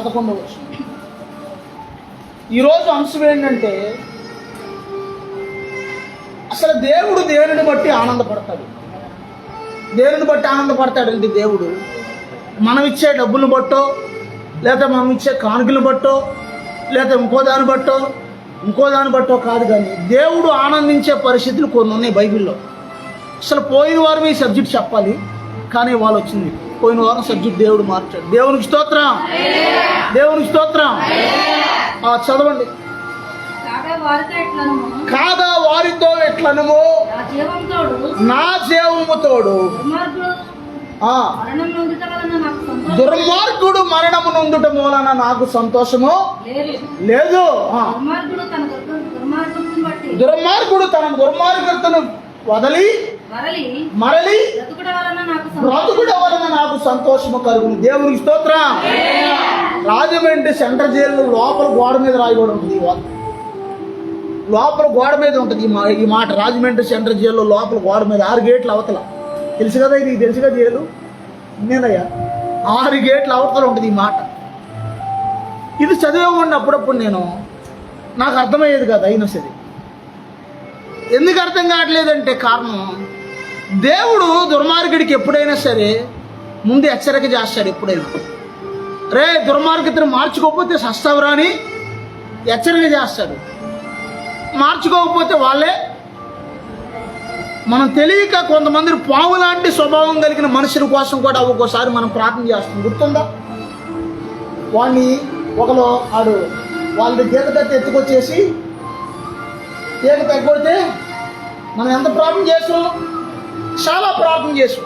11వ వచనం. ఈరోజు అంశం ఏంటంటే అసలు దేవుడు దేనిని బట్టి ఆనందపడతాడు? దేనిని బట్టి ఆనందపడతాడండి దేవుడు? మనం ఇచ్చే డబ్బులను బట్టో, లేదా మనం ఇచ్చే కానుకలు బట్టో, లేదా ఇంకో దాన్ని బట్టో కాదు. కానీ దేవుడు ఆనందించే పరిస్థితులు కొన్ని ఉన్నాయి బైబిల్లో. అసలు పోయిన వారం ఈ సబ్జెక్ట్ చెప్పాలి, కానీ వాళ్ళు వచ్చింది. పోయిన వారం సబ్జెక్ట్ దేవుడు మార్చాడు. దేవునికి స్తోత్రం, దేవునికి స్తోత్రం. చదవండి. కాగా వారితో ఎట్లనము, నా జీవము తోడు దుర్మార్గుడు మరణము నొందుట మూలన నాకు సంతోషము లేదు. దుర్మార్గుడు తన దుర్మార్గతను వదలి మరలి బ్రతుకుట వలన నాకు సంతోషము కలుగును. దేవునికి స్తోత్రం. రాజమండ్రి సెంట్రల్ జైలు లోపల గోడ మీద రాయబడి ఉంటుంది. లోపల గోడ మీద ఉంటుంది ఈ మాట. రాజమండ్రి సెంట్రల్ జైల్లో లోపల గోడ మీద 6 గేట్లు అవతల. తెలుసు కదా, ఇది తెలుసుగా జైలు నేనయ్యా. 6 గేట్లు అవతల ఉంటుంది ఈ మాట. ఇది చదివేవాడిని అప్పుడప్పుడు నాకు అర్థమయ్యేది కదా. అయినా సరే ఎందుకు అర్థం కావట్లేదంటే కారణం, దేవుడు దుర్మార్గుడికి ఎప్పుడైనా సరే ముందు హెచ్చరిక చేస్తాడు. ఎప్పుడైనా రే దుర్మార్గతను మార్చుకోకపోతే సస్తావురా అని హెచ్చరిక చేస్తాడు. మార్చుకోకపోతే వాళ్ళే. మనం తెలియక కొంతమంది పాము లాంటి స్వభావం కలిగిన మనుషుల కోసం కూడా ఒక్కోసారి మనం ప్రార్థన చేస్తాం. గుర్తుందా? వాడిని ఒకలో వాళ్ళని గీత కట్టి ఎత్తుకొచ్చేసి గీత తగ్గొడితే మనం ఎంత ప్రార్థన చేసాం? చాలా ప్రార్థన చేసాం.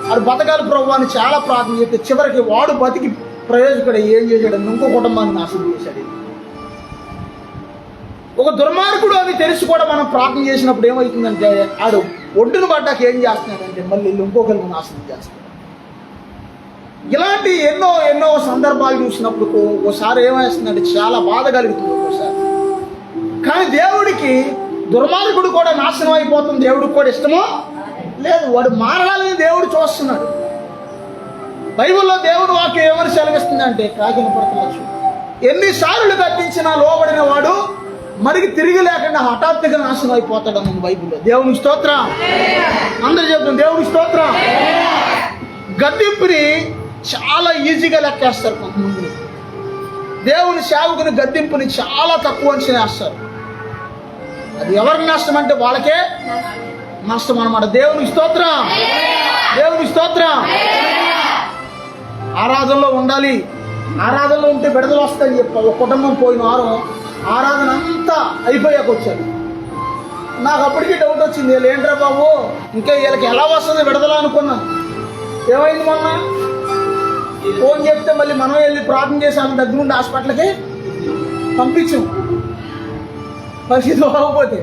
వాడు బతకాలి ప్రభు అని చాలా ప్రార్థన చేస్తే చివరికి వాడు బతికి ప్రయోజకుడు ఏం చేశాడు? ఇంకో కుటుంబాన్ని నాశనం చేశాడు. ఒక దుర్మార్గుడు అని తెలిసి కూడా మనం ప్రార్థన చేసినప్పుడు ఏమవుతుందంటే ఆడు ఒడ్డును పడ్డాక ఏం చేస్తున్నాడంటే మళ్ళీ ఇంకొకరిని నాశనం చేస్తాడు. ఇలాంటి ఎన్నో సందర్భాలు చూసినప్పుడు ఒకసారి ఏమేస్తుందంటే చాలా బాధ కలుగుతుంది ఒక్కోసారి. కానీ దేవుడికి దుర్మార్గుడు కూడా నాశనం అయిపోతుంది దేవుడికి కూడా ఇష్టమో లేదు. వాడు మారాలని దేవుడు చూస్తున్నాడు. బైబిల్లో దేవుడు వాక్యం ఏమని సెలవిస్తుందంటే కాకిన పడతవచ్చు, ఎన్నిసార్లు కట్టించినా లోబడిన వాడు మరికి తిరిగి లేకుండా హఠాత్తుగా నాశనం అయిపోతాడు బైబిల్లో. దేవునికి స్తోత్రం. అందరూ చెప్తాం దేవునికి స్తోత్రం. గద్దింపుని చాలా ఈజీగా లెక్కేస్తారు కొంతమంది. దేవుని సేవకుని గద్దింపుని చాలా తక్కువ అంచనా వేస్తారు. అది ఎవరికి నష్టం అంటే వాళ్ళకే నష్టం అన్నమాట. దేవునికి స్తోత్రం, దేవునికి స్తోత్రం. ఆరాధనలో ఉండాలి, ఆరాధనలో ఉంటే విడుదల వస్తాయని చెప్పాలి. ఒక కుటుంబం పోయిన వారం ఆరాధన అంతా అయిపోయాక వచ్చారు. నాకు అప్పటికీ డౌట్ వచ్చింది, వీళ్ళు ఏంట్రా బాబు ఇంకా వీళ్ళకి ఎలా వస్తుంది విడుదల అనుకున్నాను. ఏమైంది? మొన్న ఫోన్ చెప్తే మళ్ళీ మనం వెళ్ళి ప్రార్థన చేసాము, దగ్గర నుండి హాస్పిటల్కి పంపించాం. పరిస్థితి బాగోపోతే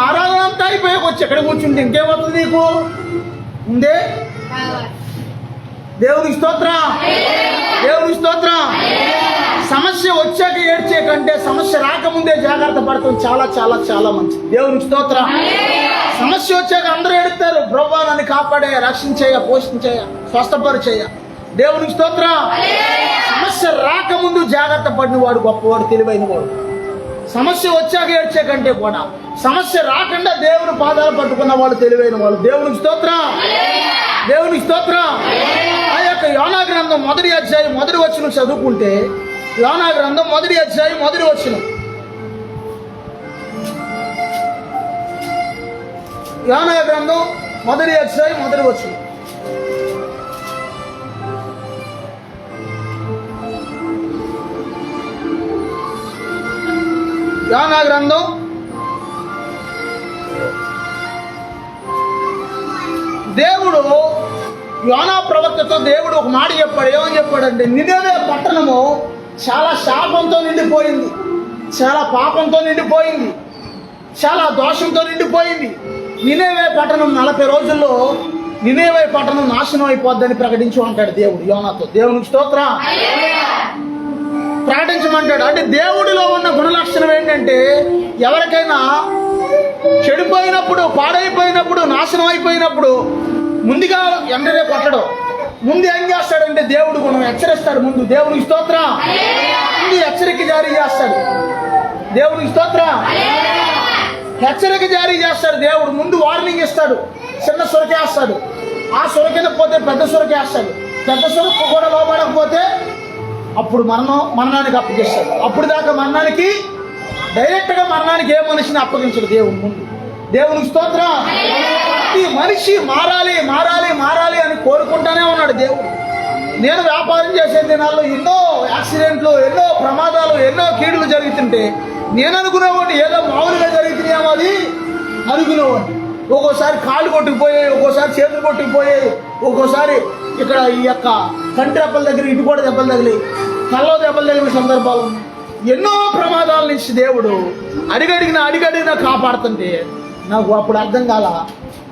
ఆరాధన అంతా అయిపోయాక వచ్చి ఎక్కడ కూర్చుంటే ఇంకేమవుతుంది నీకు ఉందే? దేవునికి స్తోత్రం, దేవునికి స్తోత్రం. సమస్య వచ్చాక ఏడ్చే కంటే సమస్య రాకముందే జాగ్రత్త పడతాం చాలా చాలా చాలా మంచిది. దేవునికి స్తోత్రం. సమస్య వచ్చాక అందరూ ఏడుస్తారు, ప్రభువా నన్ను కాపాడే, రక్షించేయ, పోషించేయ, స్వస్థపరిచేయ. దేవునికి స్తోత్రం. సమస్య రాకముందు జాగ్రత్త పడిన వాడు గొప్పవాడు, తెలివైన వాడు. సమస్య వచ్చాక ఏడ్చే కంటే కూడా సమస్య రాకుండా దేవుని పాదాలు పట్టుకున్న వాడు తెలివైన వాడు. దేవునికి స్తోత్రం, దేవునికి స్తోత్రం. ఆ యొక్క యోనా గ్రంథం 1వ అధ్యాయం 1వ వచనం చదువుకుంటే, యోనా గ్రంథం 1వ అధ్యాయం 1వ వచనం, యోనా గ్రంథం 1వ అధ్యాయం 1వ వచనం. యోనా గ్రంథం దేవుడు యోనా ప్రవక్తతో దేవుడు ఒక మాట చెప్పాడు. ఏమని చెప్పాడంటే, నినెవే పట్టణము చాలా శాపంతో నిండిపోయింది, చాలా పాపంతో నిండిపోయింది, చాలా దోషంతో నిండిపోయింది. నినెవే పట్టణం 40 రోజుల్లో నినెవే పట్టణం నాశనం అయిపోద్దని ప్రకటించు అంటాడు దేవుడు యోనాతో. దేవునికి స్తోత్రం. ప్రకటించమంటాడు. అంటే దేవుడిలో ఉన్న గుణలక్షణం ఏంటంటే, ఎవరికైనా చెడిపోయినప్పుడు, పాడైపోయినప్పుడు, నాశనం అయిపోయినప్పుడు ముందుగా ఎండనే కొట్టడం, ముందు ఏం చేస్తాడంటే దేవుడు మనం హెచ్చరిస్తాడు. ముందు దేవునికి స్తోత్రం. ముందు హెచ్చరిక జారీ చేస్తాడు. దేవునికి స్తోత్రం. హెచ్చరిక జారీ చేస్తాడు దేవుడు. ముందు వార్నింగ్ ఇస్తాడు. చిన్న సొరకేస్తాడు. ఆ సొరకేకపోతే పెద్ద సొరకేస్తాడు. పెద్ద సొరకు కూడా లోపడకపోతే అప్పుడు మరణానికి అప్పగిస్తాడు. అప్పుడు దాకా మరణానికి డైరెక్ట్గా మరణానికి ఏ మనిషిని అప్పగించడు దేవుడు. ముందు దేవునికి స్తోత్రం. ప్రతి మనిషి మారాలి మారాలి మారాలి అని కోరుకుంటానే ఉన్నాడు దేవుడు. నేను వ్యాపారం చేసే దినాల్లో ఎన్నో యాక్సిడెంట్లు, ఎన్నో ప్రమాదాలు, ఎన్నో కీడులు జరుగుతుంటే నేను అనుకునేవాడిని ఏదో మామూలుగా జరుగుతున్నాయేమో అది అనుకునేవాడిని. ఒక్కోసారి కాళ్ళు కొట్టుకుపోయాయి, ఒక్కోసారి చేతులు కొట్టుకుపోయాయి, ఒక్కోసారి ఇక్కడ ఈ యొక్క కంటి దెబ్బల దగ్గర ఇటు కూడా దెబ్బలు తగిలి, తల్లో దెబ్బలు తగిలిన సందర్భాలు ఉన్నాయి. ఎన్నో ప్రమాదాల నుంచి దేవుడు అడిగడిగిన కాపాడుతుంటే నాకు అప్పుడు అర్థం కాల.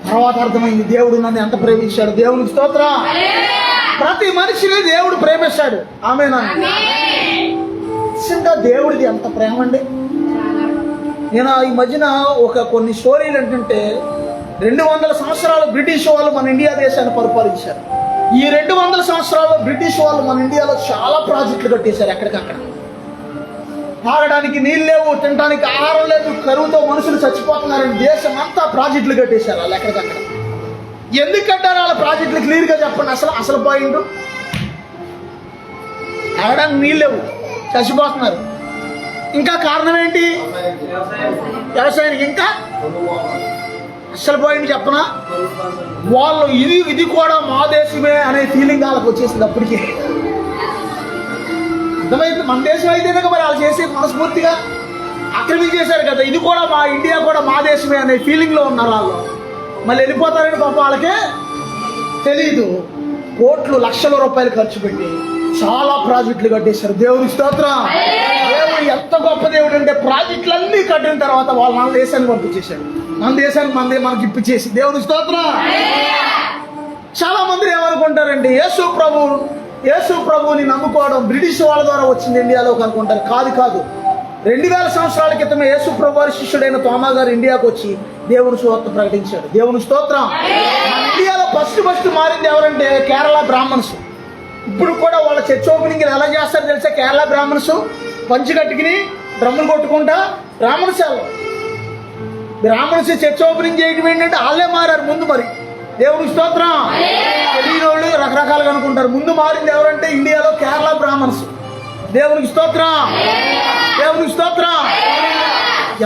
తర్వాత అర్థమైంది దేవుడు నన్ను ఎంత ప్రేమించాడు. దేవునికి స్తోత్రం. ప్రతి మనిషిని దేవుడు ప్రేమిస్తాడు. ఆమేన్. నిజంగా దేవుడిది ఎంత ప్రేమ అండి. నేను ఈ మధ్యన కొన్ని స్టోరీలు ఏంటంటే 200 సంవత్సరాలు బ్రిటిష్ వాళ్ళు మన ఇండియా దేశాన్ని పరిపాలించారు. ఈ 200 సంవత్సరాల్లో బ్రిటిష్ వాళ్ళు మన ఇండియాలో చాలా ప్రాజెక్టులు కట్టేశారు. ఎక్కడికక్కడ తాగడానికి నీళ్ళు లేవు, తినడానికి ఆహారం లేదు, కరువుతో మనుషులు చచ్చిపోతున్నారని దేశం అంతా ప్రాజెక్టులు కట్టేశారు. వాళ్ళు ఎక్కడికక్కడ ఎందుకు కట్టారు వాళ్ళ ప్రాజెక్టులు క్లియర్గా చెప్పండి. అసలు పాయింట్ తాగడానికి నీళ్ళు లేవు, చచ్చిపోతున్నారు. ఇంకా కారణం ఏంటి? వ్యవసాయానికి. ఇంకా అసలు పాయింట్ చెప్పనా, వాళ్ళు ఇది కూడా మా దేశమే అనే ఫీలింగ్ వాళ్ళకి వచ్చేసింది అప్పటికి. అర్థమైంది. మన దేశం అయితేనే మరి వాళ్ళు చేసే మనస్ఫూర్తిగా ఆక్రమించేశారు కదా. ఇది కూడా మా ఇండియా కూడా మా దేశమే అనే ఫీలింగ్లో ఉన్నారు వాళ్ళు. మళ్ళీ వెళ్ళిపోతారని పాప వాళ్ళకే తెలీదు. కోట్లు లక్షల రూపాయలు ఖర్చు పెట్టి చాలా ప్రాజెక్టులు కట్టేశారు. దేవుని స్తోత్రం. దేవుడు ఎంత గొప్ప దేవుడు అంటే ప్రాజెక్టులన్నీ కట్టిన తర్వాత వాళ్ళు మన దేశానికి పంపించేశారు. మన దేశానికి మనకి ఇప్పించేసి. దేవుని స్తోత్రం. చాలా మంది ఏమనుకుంటారండి, యేసు ప్రభువుని నమ్ముకోవడం బ్రిటిష్ వాళ్ళ ద్వారా వచ్చింది ఇండియాలోకి అనుకుంటారు. కాదు. 2000 సంవత్సరాల క్రితమే యేసు ప్రభు వారి శిష్యుడైన తోమా గారు ఇండియాకు వచ్చి దేవుని సువార్త ప్రకటించాడు. దేవుని స్తోత్రం. మన ఇండియాలో ఫస్ట్ మారింది ఎవరంటే కేరళ బ్రాహ్మణ్స్. ఇప్పుడు కూడా వాళ్ళ చర్చ్ ఓపెనింగ్ ఎలా చేస్తారో తెలిసే, కేరళ బ్రాహ్మణ్స్ పంచి కట్టుకుని డ్రమ్ములు కొట్టుకుంటా బ్రాహ్మణ్స్ చర్చ్ ఓపెనింగ్ చేయడం ఏంటంటే వాళ్ళే మారారు ముందు. మరి దేవుని స్తోత్రం. తెలియని వాళ్ళు రకరకాలుగా అనుకుంటారు. ముందు మారింది ఎవరంటే ఇండియాలో కేరళ బ్రాహ్మణ్స్. దేవునికి స్తోత్రం. దేవునికి స్తోత్రం.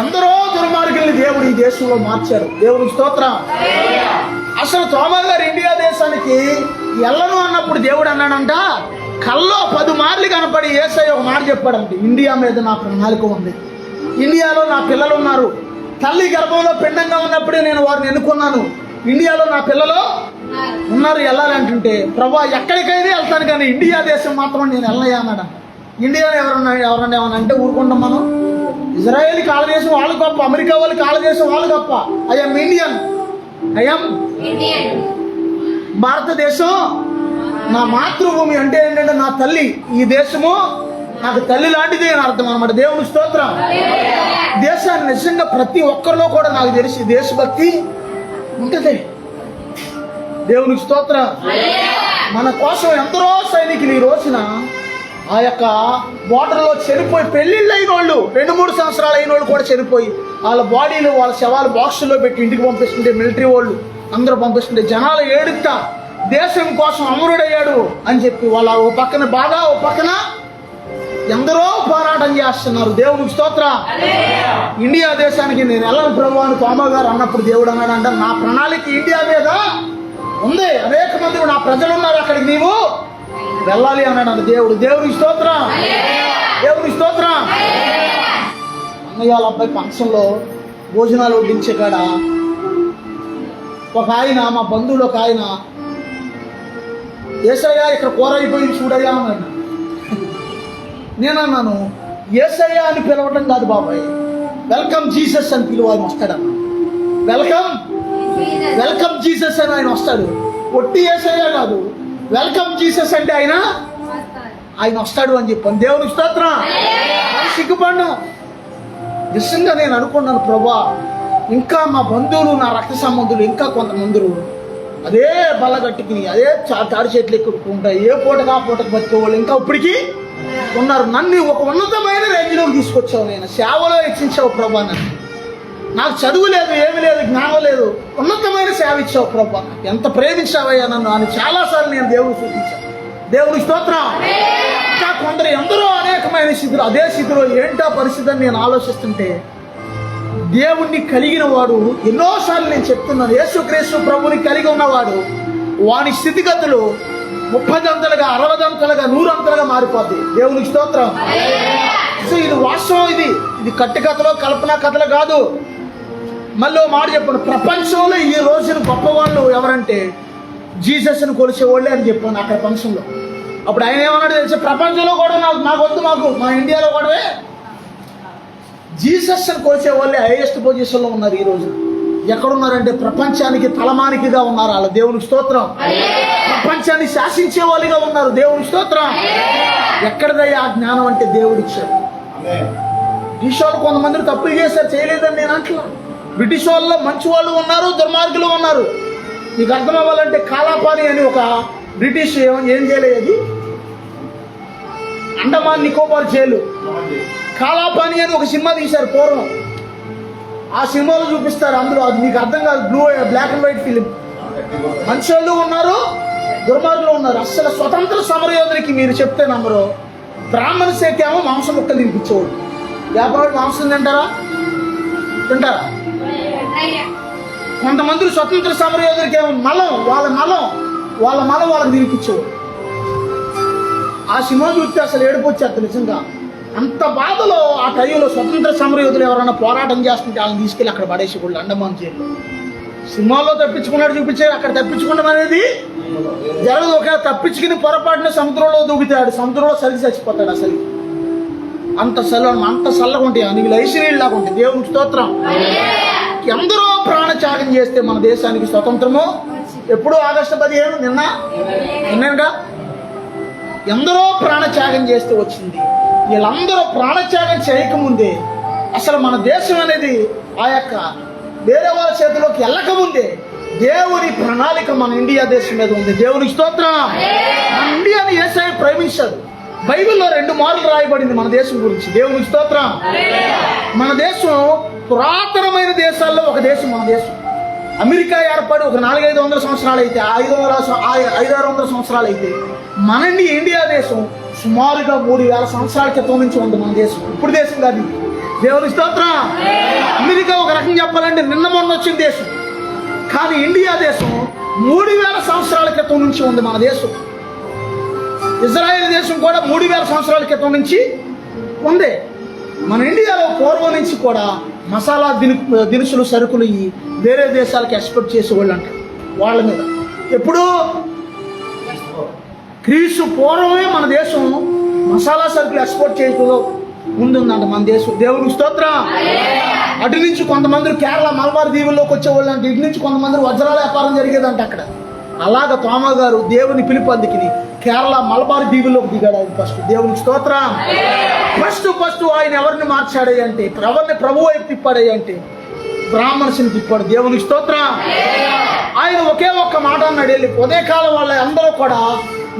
ఎందరో దుర్మార్గుల్ని దేవుడు ఈ దేశంలో మార్చారు. దేవునికి స్తోత్రం. అసలు తోమా గారు ఇండియా దేశానికి ఎల్లను అన్నప్పుడు దేవుడు అన్నాడంట, కల్లో 10 మార్లు కనపడి యేసయ్య ఒక మాట చెప్పాడంట, ఇండియా మీద నా ప్రణాళిక ఉంది, ఇండియాలో నా పిల్లలు ఉన్నారు, తల్లి గర్భంలో పిండంగా ఉన్నప్పుడే నేను వారిని ఎన్నుకున్నాను, ఇండియాలో నా పిల్లలు ఉన్నారు, వెళ్ళాలంటుంటే ప్రభా ఎక్కడికైనా వెళ్తాను కానీ ఇండియా దేశం మాత్రం నేను వెళ్ళయ్యా అన్నాడు. ఇండియాలో ఎవరన్నా ఏమన్నా అంటే ఊరుకుంటాం మనం. ఇజ్రాయేల్ కాళ్ళ దేశం వాళ్ళు గొప్ప, అమెరికా వాళ్ళు కాళ్ళ దేశం వాళ్ళు గొప్ప. I'm Indian. భారతదేశం నా మాతృభూమి అంటే ఏంటంటే నా తల్లి. ఈ దేశము నాకు తల్లి లాంటిది అని అర్థం అనమాట. దేవుని స్తోత్రం. దేశాన్ని నిజంగా ప్రతి ఒక్కరిలో కూడా నాకు తెలిసి దేశభక్తి ఉంటుంది. దేవునికి స్తోత్రం. మన కోసం ఎందరో సైనికులు ఈ రోజున ఆ యొక్క బోర్డర్లో చనిపోయి, పెళ్లిళ్ళు అయిన వాళ్ళు 2-3 సంవత్సరాలు అయిన వాళ్ళు కూడా చనిపోయి వాళ్ళ బాడీలు వాళ్ళ శవాలు బాక్సుల్లో పెట్టి ఇంటికి పంపిస్తుంటే, మిలిటరీ వాళ్ళు అందరూ పంపిస్తుంటే జనాలు ఏడుస్తా దేశం కోసం అమరుడయ్యాడు అని చెప్పి వాళ్ళ ఓ పక్కన బాధ, ఓ పక్కన ఎందరో పోరాటం చేస్తున్నారు. దేవునికి స్తోత్రం. ఇండియా దేశానికి నేను వెళ్ళను ప్రభు అని తోమా గారు అన్నప్పుడు దేవుడు అన్నాడంట, నా ప్రణాళిక ఇండియా మీద ఉంది, అనేక మంది నా ప్రజలు ఉన్నారు, అక్కడికి నీవు వెళ్ళాలి అన్నాడు దేవుడు. దేవునికి స్తోత్రం. దేవునికి స్తోత్రం. అన్నయ్య అబ్బాయి ఫంక్షన్లో భోజనాలు వడ్డించే కాడ ఒక ఆయన, మా బంధువులు ఒక ఆయన, యేసయ్య ఇక్కడ కూర అయిపోయింది చూడయ్యా అన్నాడు. నేనన్నాను, యేసయ్య అని పిలవటం కాదు బాబాయ్, వెల్కమ్ జీసస్ అని పిలువ, ఆయన వస్తాడన్నా. వెల్కమ్ జీసస్ అని ఆయన వస్తాడు. ఒట్టి యేసయ్య కాదు, వెల్కమ్ జీసస్ అంటే ఆయన వస్తాడు అని చెప్పాను. దేవునికి స్తోత్రం. సిగ్గుపడ్డా. నిజంగా నేను అనుకున్నాను, ప్రభా ఇంకా మా బంధువులు, నా రక్త సంబంధులు ఇంకా కొంతమంది అదే బల్లగట్టుకుని అదే తాడి చెట్లు ఎక్కుంటా ఏ పూటకు ఆ పూటకు బతికేవాళ్ళు ఇంకా ఇప్పటికీ ఉన్నారు. నన్ను ఒక ఉన్నతమైన రేంజ్లోకి తీసుకొచ్చావు, నేను సేవలో హెచ్చించావు ప్రభా. నాకు చదువు లేదు, ఏమి లేదు, జ్ఞానం లేదు, ఉన్నతమైన సేవ ఇచ్చావు ప్రభా. ఎంత ప్రేమించావయ్యా నన్ను అని చాలాసార్లు నేను దేవుడు చూపించాను. దేవుని స్తోత్రం. ఇంకా కొందరు ఎందరో అనేకమైన స్థితిలో అదే స్థితిలో ఏంటో పరిస్థితి అని నేను ఆలోచిస్తుంటే, దేవుణ్ణి కలిగిన వాడు ఎన్నోసార్లు నేను చెప్తున్నాను, యేసుక్రీస్తు ప్రభుని కలిగి ఉన్నవాడు వాని స్థితిగతులు 30 అంతలుగా 60 అంతలుగా 100 అంతలుగా మారిపోద్ది. దేవునికి స్తోత్రం. సో ఇది వాస్తవం, ఇది కట్టి కథలో కల్పన కథలు కాదు. మళ్ళీ మాట చెప్పాను, ప్రపంచంలో ఈ రోజున గొప్పవాళ్ళు ఎవరంటే జీసస్ని కొలిచేవాళ్ళే అని చెప్పాను అక్కడ ఫంక్షన్లో. అప్పుడు ఆయన ఏమన్నాడు తెలిసి, ప్రపంచంలో కూడా నాకు వద్దు, మా ఇండియాలో కూడా జీసస్ని కొలిచేవాళ్ళే హైయెస్ట్ పొజిషన్లో ఉన్నారు. ఈ రోజు ఎక్కడున్నారంటే ప్రపంచానికి తలమానికిగా ఉన్నారు వాళ్ళు. దేవునికి స్తోత్రం. ప్రపంచాన్ని శాసించే వాళ్ళుగా ఉన్నారు. దేవునికి స్తోత్రం. ఎక్కడిదయ్యా ఆ జ్ఞానం అంటే దేవుడిచ్చాడు. బ్రిటిష్ వాళ్ళు కొంతమంది తప్పులు చేశారు, చేయలేదని నేను అంటున్నాను. బ్రిటిష్ వాళ్ళలో మంచి వాళ్ళు ఉన్నారు, దుర్మార్గులు ఉన్నారు. మీకు అర్థం అవ్వాలంటే కాలాపాని అని ఒక బ్రిటిష్ ఏం చేయలేదు, అండమాన్ నికోబార్ జైలు. కాలాపాని అని ఒక సినిమా తీశారు పూర్వం. ఆ సినిమాలో చూపిస్తారు, అందులో అది మీకు అర్థం కాదు, బ్లాక్ అండ్ వైట్ ఫిలిం. మంచి వాళ్ళు ఉన్నారు, దుర్మార్గులు ఉన్నారు. అసలు స్వతంత్ర సమరయోధులకి మీరు చెప్తే నమ్మరు, బ్రాహ్మణ శాఖేమో మాంసం ముక్కలు తినిపించేవాడు. వ్యాపారుడు మాంసం తింటారా? కొంతమంది స్వతంత్ర సమరయోధులకి ఏమో వాళ్ళ మలం వాళ్ళకి తినిపించేవాడు. ఆ సినిమా చూస్తే అసలు ఏడుపు వచ్చేది నిజంగా. అంత బాధలో ఆ టైంలో స్వతంత్ర సమరయోధులు ఎవరైనా పోరాటం చేస్తుంటే వాళ్ళని తీసుకెళ్ళి అక్కడ పడేసేవాళ్ళు అండమాన్ జైల్లో. సినిమాలో తప్పించుకున్నాడు చూపించారు, అక్కడ తప్పించుకోవడం అనేది జరగదు. ఒకవేళ తప్పించుకుని పొరపాటున సముద్రంలో దూకుతాడు, సముద్రంలో సరిగి చచ్చిపోతాడు. అసలు అంత చల్లగా ఉంటాయి, నీళ్ళు ఐశ్వర్యాలాగా ఉంటాయి. దేవునికి స్తోత్రం. ఎందరో ప్రాణత్యాగం చేస్తే మన దేశానికి స్వతంత్రము ఎప్పుడు ఆగస్టు 15 నిన్నగా ఎందరో ప్రాణత్యాగం చేస్తే వచ్చింది. వీళ్ళందరూ ప్రాణత్యాగం చేయకముందే అసలు మన దేశం అనేది ఆ యొక్క వేరే వాళ్ళ చేతిలోకి వెళ్ళకముందే దేవుని ప్రణాళిక మన ఇండియా దేశం మీద ఉంది. దేవునికి స్తోత్రం. మన ఇండియాని యేసయ్య ప్రేమించాడు. బైబిల్లో 2 మార్లు రాయబడింది మన దేశం గురించి. దేవునికి స్తోత్రం. మన దేశం పురాతనమైన దేశాల్లో ఒక దేశం మన దేశం. అమెరికా ఏర్పడి ఒక 400-500 సంవత్సరాలు అయితే, 500-600 సంవత్సరాలు అయితే, మన ఇండియా దేశం సుమారుగా 3000 సంవత్సరాల క్రితం నుంచి ఉంది మన దేశం. ఇప్పుడు దేశం కాదు. దేవుని స్తోత్రం. అమెరికా ఒక రకం చెప్పాలంటే నిన్న మొన్న వచ్చిన దేశం, కానీ ఇండియా దేశం 3000 సంవత్సరాల క్రితం నుంచి ఉంది మన దేశం. ఇజ్రాయెల్ దేశం కూడా 3000 సంవత్సరాల క్రితం నుంచి ఉంది. మన ఇండియాలో పూర్వం నుంచి కూడా మసాలా దినుసులు సరుకులు వేరే దేశాలకు ఎక్స్పోర్ట్ చేసేవాళ్ళు అంట. వాళ్ళ మీద ఎప్పుడు క్రీస్తు పూర్వమే మన దేశం మసాలా సరుకులు ఎక్స్పోర్ట్ చేయడంలో ముందుందంట మన దేశం. దేవునికి స్తోత్రం. అటు నుంచి కొంతమంది కేరళ మలబార్ దీవుల్లోకి వచ్చేవాళ్ళు అంటే, ఇటు నుంచి కొంతమంది వజ్రాల వ్యాపారం జరిగేదంట అక్కడ. అలాగ తోమా గారు దేవుని పిలుపు అందుకుని కేరళ మలబార్ దీవుల్లోకి దిగాడు ఆయన ఫస్ట్. దేవునికి స్తోత్రం. ఫస్ట్ ఆయన ఎవరిని మార్చాడే అంటే, ఎవరిని ప్రభు వైపు తిప్పాడే అంటే బ్రాహ్మణుని తిప్పాడు. దేవునికి స్తోత్రం. ఆయన ఒకే ఒక్క మాట అన్నాడు, వెళ్ళి ఉదయకాలం వాళ్ళ అందరూ కూడా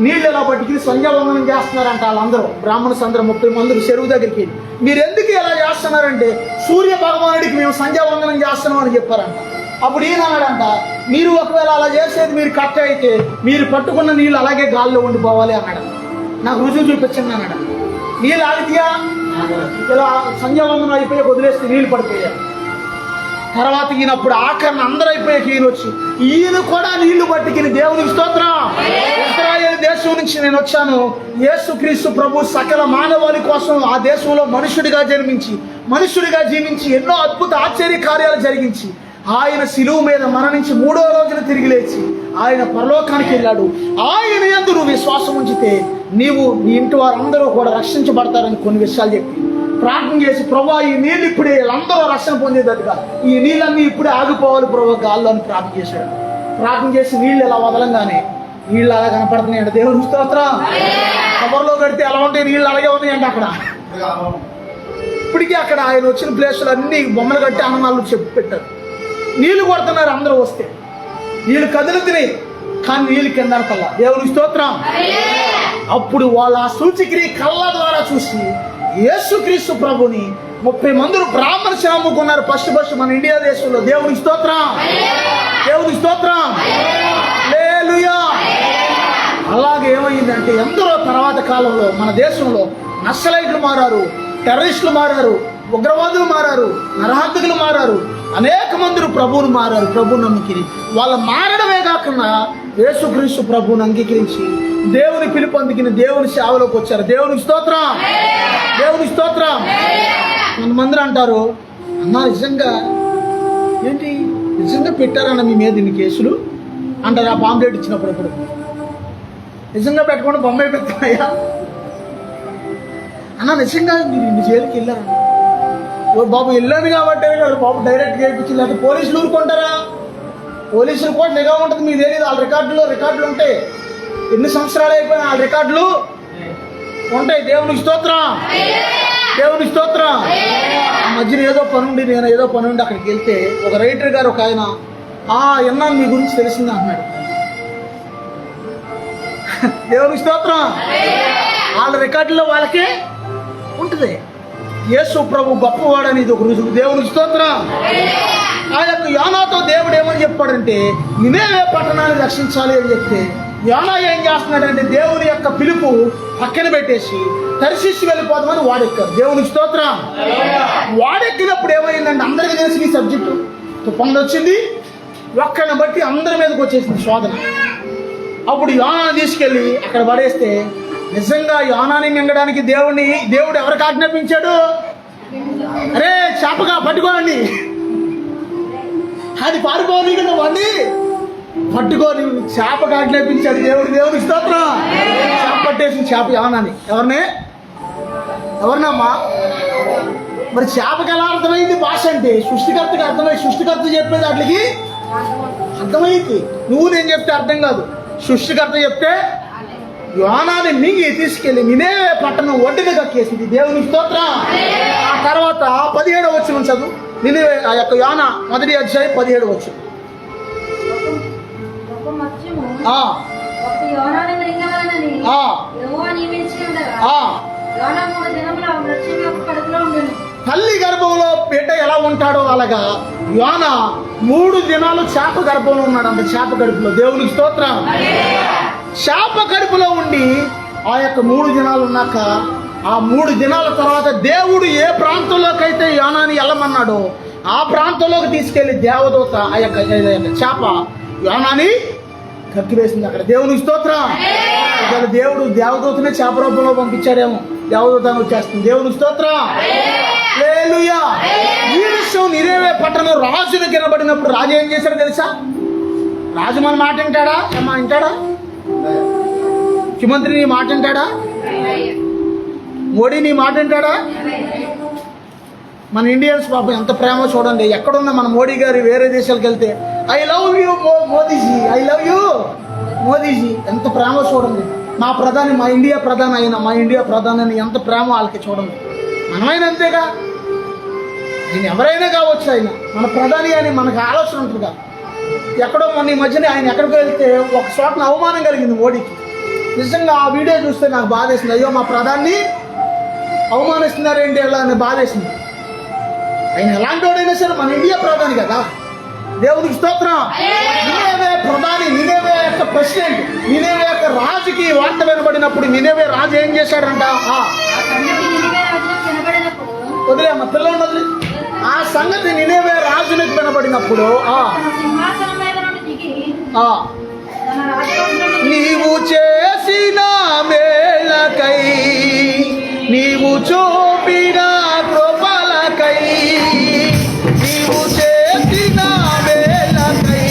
నీళ్ళు ఎలా పట్టుకుని సంధ్యావందనం చేస్తున్నారంట. వాళ్ళందరూ బ్రాహ్మణులు అందరూ 30 మంది చెరువు దగ్గరికి వెళ్ళి, మీరు ఎందుకు ఎలా చేస్తున్నారంటే, సూర్య భగవానుడికి మేము సంధ్యావందనం చేస్తున్నాం అని చెప్పారంట. అప్పుడు ఈయన అన్నాడంట, మీరు ఒకవేళ అలా చేసేది మీరు కరెక్ట్ అయితే మీరు పట్టుకున్న నీళ్ళు అలాగే గాల్లో ఉండిపోవాలి అన్నాడు. నాకు రుజువు చూపించండి అన్నాడు. నీళ్ళు ఆగితేయా ఇలా సంధ్యావందనం అయిపోయి వదిలేస్తే నీళ్ళు పడిపోయాయి. తర్వాత ఈయనప్పుడు ఆఖరణ అందరూ అయిపోయాక ఈయన వచ్చి ఈయన కూడా నీళ్లు పట్టుకుని దేవునికి స్తోత్రం. ఇశ్రాయేలు దేశం నుంచి నేను వచ్చాను, యేసుక్రీస్తు ప్రభు సకల మానవాళి కోసం ఆ దేశంలో మనుషుడిగా జన్మించి మనుషుడిగా జీవించి ఎన్నో అద్భుత ఆశ్చర్య కార్యాలు జరిగించి ఆయన శిలువ మీద మరణించి 3వ రోజున తిరిగి లేచి ఆయన పరలోకానికి వెళ్ళాడు. ఆయన యందు నువ్వు విశ్వాసం ఉంచితే నీవు నీ ఇంటి వారందరూ కూడా రక్షించబడతారని కొన్ని విషయాలు చెప్పి ప్రార్థన చేసి, ప్రభా ఈ నీళ్ళు ఇప్పుడే వీళ్ళందరూ రక్షణ పొందేదట్టుగా ఈ నీళ్ళన్నీ ఇప్పుడే ఆగిపోవాలి ప్రభా గాల్లో అని ప్రార్థన చేశాడు. ప్రార్థన చేసి నీళ్ళు ఇలా వదలంగానే నీళ్ళు అలా కనపడుతున్నాయంట. దేవుని స్తోత్రం. కవర్లో కడితే ఎలా ఉంటాయి నీళ్ళు అలాగే ఉన్నాయంట అక్కడ. ఇప్పటికీ అక్కడ ఆయన వచ్చిన ప్లేసులు అన్ని బొమ్మలు కట్టి అన్నమాలు చెప్పి పెట్టారు. నీళ్లు కొడుతున్నారు అందరూ వస్తే. వీళ్ళు కదులు తిని కానీ వీళ్ళు కింద కల్లా. దేవుని స్తోత్రం. అప్పుడు వాళ్ళ ఆ సూచిక్రియ కళ్ళ ద్వారా చూసి యేసుక్రీస్తు ప్రభుని 30 మంది బ్రాహ్మణులు అమ్ముకున్నారు ఫస్ట్ మన ఇండియా దేశంలో. దేవుని స్తోత్రం. దేవుని స్తోత్రం. హల్లెలూయా. అలాగే ఏమైందంటే ఎందరో తర్వాత కాలంలో మన దేశంలో నక్సలైట్లు మారారు, టెర్రరిస్టులు మారారు, ఉగ్రవాదులు మారారు, నరహంతకులు మారారు, అనేక మంది ప్రభువును మారారు. ప్రభువుని నమ్ముకిని వాళ్ళు మారడమే కాకుండా యేసుక్రీస్తు ప్రభువుని అంగీకరించి దేవుని పిలుపు అందుకిన దేవుని సేవలోకి వచ్చారు. దేవుని స్తోత్రం. దేవుని స్తోత్రం. కొంతమంది అంటారు, అన్నా నిజంగా ఏంటి నిజంగా పెట్టారన్న మీ మీద ఇన్ని కేసులు అంటారు. ఆ పాంప్లెట్ ఇచ్చినప్పుడు ఇప్పుడు నిజంగా పెట్టకుండా బొమ్మాయి పెడతాయా అన్న, నిజంగా మీరు ఇన్ని జైలుకి వెళ్ళారన్న. ఓ బాబు వెళ్ళాను కాబట్టి బాబు డైరెక్ట్ చేయించి, లేకపోతే పోలీసులు ఊరుకుంటారా? పోలీసులు కూడా నిఘా ఉంటుంది, మీకు తెలియదు. వాళ్ళ రికార్డులు ఉంటాయి. ఎన్ని సంవత్సరాలు అయిపోయినా వాళ్ళ రికార్డులు ఉంటాయి. దేవునికి స్తోత్రం. దేవుని స్తోత్రం. ఆ మధ్యన నేను ఏదో పని ఉండి అక్కడికి వెళ్తే ఒక రైటర్ గారు ఒక ఆయన విన్నాను మీ గురించి తెలిసింది అన్నాడు. దేవుని స్తోత్రం. వాళ్ళ రికార్డులో వాళ్ళకే ఉంటుంది. యేసు ప్రభు గొప్పవాడు అనేది ఒక రుజువు. దేవుని స్తోత్రం. ఆ యొక్క యోనాతో దేవుడు ఏమని చెప్పాడంటే నినేవే పట్టణాన్ని రక్షించాలి అని చెప్తే యోనా ఏం చేస్తున్నాడంటే దేవుని యొక్క పిలుపు పక్కన పెట్టేసి తర్షీషు వెళ్ళిపోదామని వాడెక్కారు. దేవుని స్తోత్రం. వాడెక్కినప్పుడు ఏమైందంటే అందరికీ తెలిసిన ఈ సబ్జెక్టు తుఫాను వచ్చింది, ఒక్కడిని బట్టి అందరి మీదకి వచ్చేసింది శోధన. అప్పుడు యోనాని తీసుకెళ్ళి అక్కడ పడేస్తే నిజంగా యోనాని మింగడానికి దేవుడు ఎవరికి ఆజ్ఞాపించాడు? అరే చేపగా పట్టుకోండి, అది పారిపోని కదా వాడిని పట్టుకొని చేపగా ఆజ్ఞాపించాడు దేవుడు. దేవుని స్తోత్రం. చేప పట్టేసిన చేప యోనాని. ఎవరినమ్మా? మరి చేపకి ఎలా అర్థమైంది భాష అంటే? సృష్టికర్తకి అర్థమైంది. సృష్టికర్త చెప్పేది వాటికి అర్థమైంది. నేను చెప్తే అర్థం కాదు. సృష్టికర్త చెప్తే యోనాని మింగి తీసుకెళ్లి నినేవే పట్టణం ఒడ్డుగా కక్కేసింది. దేవుని స్తోత్రం. ఆ తర్వాత 17వ వచనం చదువు. నినేవే ఆ యొక్క యోనా 1వ అధ్యాయం 17వ వచనం. తల్లి గర్భంలో బిడ్డ ఎలా ఉంటాడో అలాగా యోనా 3 దినాలు చేప గర్భంలో ఉన్నాడు. అంత చేప కడుపులో. దేవునికి స్తోత్రం. చేప కడుపులో ఉండి ఆ యొక్క 3 దినాలు ఉన్నాక ఆ 3 దినాల తర్వాత దేవుడు ఏ ప్రాంతంలోకి అయితే యోనాని వెళ్ళమన్నాడో ఆ ప్రాంతంలోకి తీసుకెళ్లి దేవదూత ఆ యొక్క చేప యోనాని కక్కివేసింది అక్కడ. దేవునికి స్తోత్రం. దేవుడు దేవదూతనే చేప రూపంలో పంపించాడేమో. దేవదూత వచ్చేస్తుంది. దేవునికి స్తోత్రం. హల్లెలూయా. ఈ విషయం నినేవే పట్టణం రాజును కినబడినప్పుడు రాజు ఏం చేశాడు తెలుసా? రాజు మన మాట వింటాడా? వింటాడా? ముఖ్యమంత్రి నీ మాట వింటాడా? మోడీ నీ మాట వింటాడా? మన ఇండియన్స్ పాపం ఎంత ప్రేమ చూడండి. ఎక్కడున్నా మన మోడీ గారు వేరే దేశాలకు వెళ్తే I love you Modiji, I love you Modiji, ఎంత ప్రేమ చూడండి. మా ఇండియా ప్రధాని ఎంత ప్రేమ వాళ్ళకి చూడండి. మనమైనా అంతేగా. ఆయన ఎవరైనా కావచ్చు, ఆయన మన ప్రధాని అని మనకు ఆలోచన ఉంటుందిగా. ఎక్కడో మొన్న ఈ మధ్యన ఆయన ఎక్కడికి వెళ్తే ఒక చోటన అవమానం కలిగింది మోడీకి. నిజంగా ఆ వీడియో చూస్తే నాకు బాధేసింది. అయ్యో మా ప్రధాన్ని అవమానిస్తున్నారేంటి అలా అని బాధేసింది. ఆయన ఎలాంటి వాడైనా సరే మన ఇండియా ప్రధాని కదా. దేవునికి స్తోత్రం. నినేవే ప్రధాని, నినేవే యొక్క ప్రెసిడెంట్, నినేవే యొక్క రాజుకి వార్త వినబడినప్పుడు నినేవే రాజు ఏం చేశాడంట? వదిలే మా పిల్లలు వదిలే. ఆ సంగతి నినేవే రాజునికి వినబడినప్పుడు నీవు చేసిన మేళకై, నీవు చూపిన కృపలకై, నీవు చేసిన మేళకై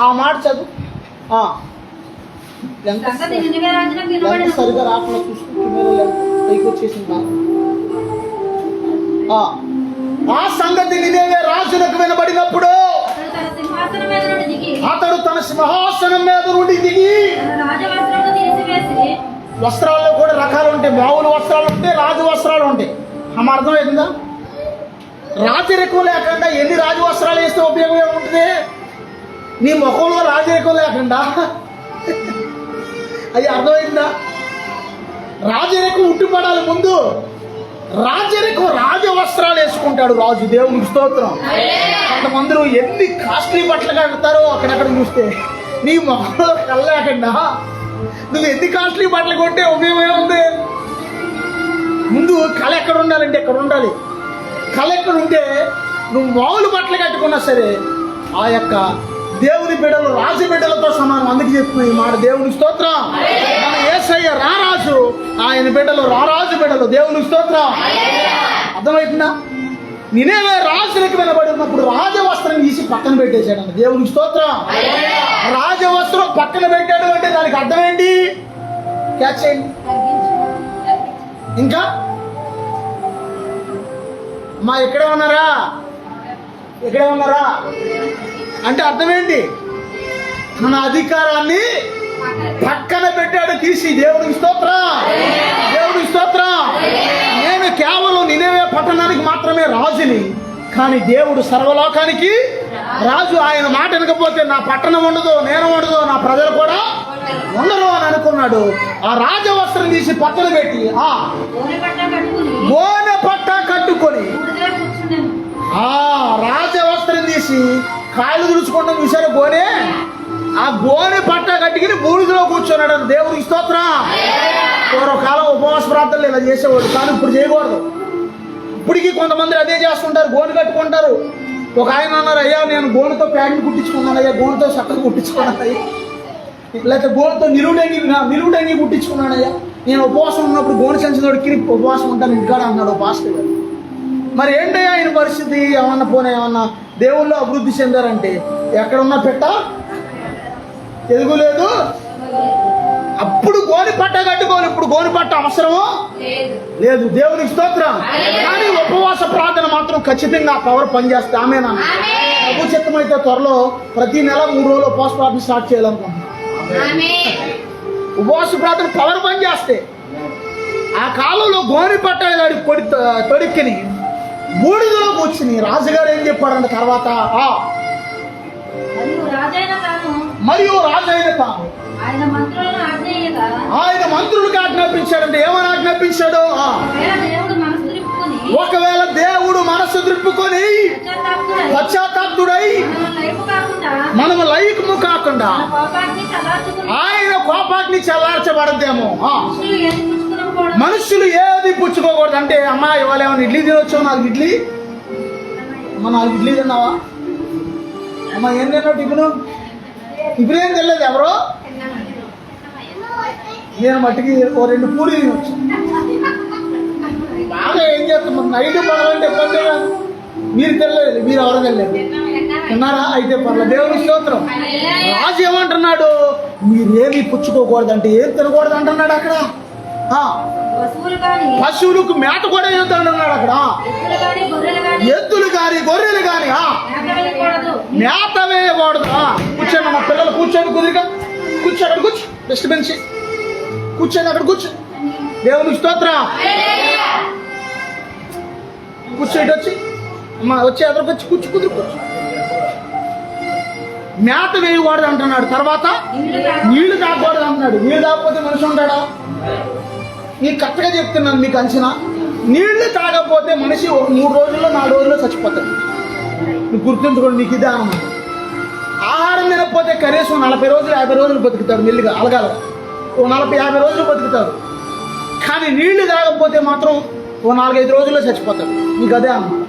ఆ మాట చదువు. సంగతి నినివే రాజునకు వినబడెను. సరిగా రాకుండా చూసుకుంటూ పైకి వచ్చేసింది. ఆ సంగతి నినివే రాజునకు వినబడినప్పుడు అతడు తన సింహాసనం మీద నుండి దిగి అతడు తన సింహాసనం మీద నుండి దిగి తన రాజవస్త్రములు తీసివేసి, వస్త్రాల్లో కూడా రకాలు ఉంటాయి. మామూలు వస్త్రాలు ఉంటాయి, రాజు వస్త్రాలు ఉంటాయి. ఆమె అర్థమవుతుందా? రాజరికం లేకుండా ఎన్ని రాజు వస్త్రాలు వేస్తే ఉపయోగం ఏముంటుంది? నీ ముఖంలో రాజరికం లేకుండా అది అర్థమైందా? రాజరికం ఉట్టిపడాలి ముందు. రాజరికం రాజ వస్త్రాలు వేసుకుంటాడు రాజు. దేవునికి స్తోత్రం. కొంతమంది ఎన్ని కాస్ట్లీ బట్టలు కడతారో అక్కడక్కడ చూస్తే నీ ముఖంలో కళ్ళలేకుండా నువ్వు ఎన్ని కాస్ట్లీ బట్టలు కొంటే ఉపయోగం ఏముంది? ముందు కళ ఎక్కడ ఉండాలంటే ఎక్కడ ఉండాలి. కళ ఎక్కడ ఉంటే నువ్వు మామూలు బట్టలు కట్టుకున్నా సరే ఆ యొక్క దేవుని బిడ్డలు రాజు బిడ్డలతో సమానం. అందుకు చెప్తున్నా ఈ మాట. దేవుని స్తోత్రం. మన యేసయ్య రారాజు, ఆయన బిడ్డలు రారాజు బిడ్డలు. దేవుని స్తోత్రం. అర్థమవుతుందా? నినేవే రాజులకు వినబడి ఉన్నప్పుడు రాజవస్త్రం తీసి పక్కన పెట్టేశాడు. దేవుని స్తోత్రం. రాజవస్త్రం పక్కన పెట్టాడు అంటే దానికి అర్థం ఏంటి? క్యాచ్ చేయండి. ఇంకా అమ్మా ఇక్కడే ఉన్నారా? ఇక్కడే ఉన్నారా అంటే అర్థం ఏంటి? మన అధికారాన్ని పక్కన పెట్టాడు తీసి. దేవుడికి స్తోత్రం. దేవుడికి స్తోత్రం. నేను కేవలం నినేవే పట్టణానికి మాత్రమే రాజుని, కానీ దేవుడు సర్వలోకానికి రాజు. ఆయన మాట వినకపోతే నా పట్టణం ఉండదు, నేను ఉండదు, నా ప్రజలు కూడా ఉండరు అని అనుకున్నాడు. ఆ రాజవస్త్రం తీసి పక్కన పెట్టి గోనె పట్ట కట్టుకొని ఆ రాజవస్త్రం తీసి కాళ్ళు తుడుచుకుంటాం చూసారు గోనె, ఆ గోనె పట్ట కట్టుకుని బూడిదలో కూర్చున్నాడు. దేవుడికి స్తోత్రం. పూర్వకాలం ఉపవాస ప్రార్థనలు ఇలా చేసేవాడు, కానీ ఇప్పుడు చేయకూడదు. ఇప్పటికీ కొంతమంది అదే చేస్తుంటారు, గోనె కట్టుకుంటారు. ఒక ఆయన అన్నారు, అయ్యా నేను గోనెతో ప్యాంట్ కుట్టించుకున్నాను అయ్యా, గోనెతో చక్కగా కుట్టించుకున్నాను అయ్యా, లేకపోతే గోనెతో నిలువుడంగి కుట్టించుకున్నాను అయ్యా, నేను ఉపవాసం ఉన్నప్పుడు గోనె సంచి దొరికి ఉపవాసం ఉంటాను ఇంటికాడ అన్నాడు పాస్టర్ గారు. మరి ఏంటయ్యా ఆయన పరిస్థితి? ఏమన్నా పోనీ ఏమన్నా దేవుళ్ళు అభివృద్ధి చెందారంటే ఎక్కడున్నా పెట్ట ఎదుగులేదు. అప్పుడు గోని పట్ట కట్టుకోవాలి, ఇప్పుడు గోని పట్ట అవసరమో లేదు. దేవునికి స్తోత్రం. కానీ ఉపవాస ప్రార్థన మాత్రం ఖచ్చితంగా పవర్ పనిచేస్తే ఆమెనా ప్రభు చిత్తం అయితే త్వరలో ప్రతి నెల 3 రోజులు ఉపవాస ప్రార్థన స్టార్ట్ చేయాలనుకుంటున్నాం. ఉపవాస ప్రార్థన పవర్ పనిచేస్తే ఆ కాలంలో గోని పట్ట తొడిక్కిని బూడిదలో కూర్చుని రాజుగారు ఏం చెప్పాడంటే తర్వాత మరియు రాజైన తాను ఆయన మంత్రులకు ఆజ్ఞాపించాడంటే ఏమని ఆజ్ఞాపించాడు? ఒకవేళ దేవుడు మనసు త్రిప్పుకొని పశ్చాత్తాపుడై మనము లైకము కాకుండా ఆయన కోపాగ్ని చల్లార్చబడదేమో. మనుషులు ఏది పుచ్చుకోకూడదు. అంటే అమ్మా ఇవాళ ఏమైనా ఇడ్లీ తినొచ్చు, 4 ఇడ్లీ అమ్మ, 4 ఇడ్లీ తిన్నావా అమ్మ? ఏం తిన్నావు టిఫిన్? టిఫిన్ ఏం తెలియదు ఎవరో, నేను మట్టికి 2 పూరీ తినొచ్చు. బాగా ఏం చేస్తాం నైట్ పడాలంటే ఇబ్బంది. మీరు తెలియదు, మీరు ఎవరో తెలియదు, తిన్నారా? అయితే పర్లేదు. దేవుని స్తోత్రం. రాజు ఏమంటున్నాడు? మీరేమి పుచ్చుకోకూడదంటే ఏం తినకూడదు అంటున్నాడు అక్కడ. పశువులకు మేత కూడా వేయొద్దు అన్నాడు అక్కడ. ఎద్దులు కానీ గొర్రెలు కానీ మేత వేయకూడదు. కూర్చోండి మా పిల్లలు, కూర్చోండి కుదిరిగా కూర్చో, అక్కడ కూర్చో, డిస్టర్బెన్స్ కూర్చోండి, అక్కడ కూర్చో. దేవుని స్తోత్రం. కూర్చోటి వచ్చి అమ్మా వచ్చి ఎదురుకొచ్చి కూర్చు, కుదిరి కూర్చు. మేత వేయకూడదు అంటున్నాడు. తర్వాత నీళ్లు తాగకూడదు అంటున్నాడు. నీళ్లు తాగకపోతే మనిషి ఉంటాడా? నీకు కరెక్ట్గా చెప్తున్నాను, మీకు అంచనా. నీళ్లు తాగకపోతే మనిషి 3 రోజుల్లో 4 రోజుల్లో చచ్చిపోతాడు. నువ్వు గుర్తుంచుకోండి, నీకు ఇదే అన్నమాట. ఆహారం తినకపోతే కనీసం 40 రోజులు 50 రోజులు బతుకుతాడు. మెల్లిగా అలగాల 40-50 రోజులు బతుకుతాడు. కానీ నీళ్లు తాగకపోతే మాత్రం 4-5 రోజుల్లో చచ్చిపోతాడు. నీకు అదే అన్నమాట.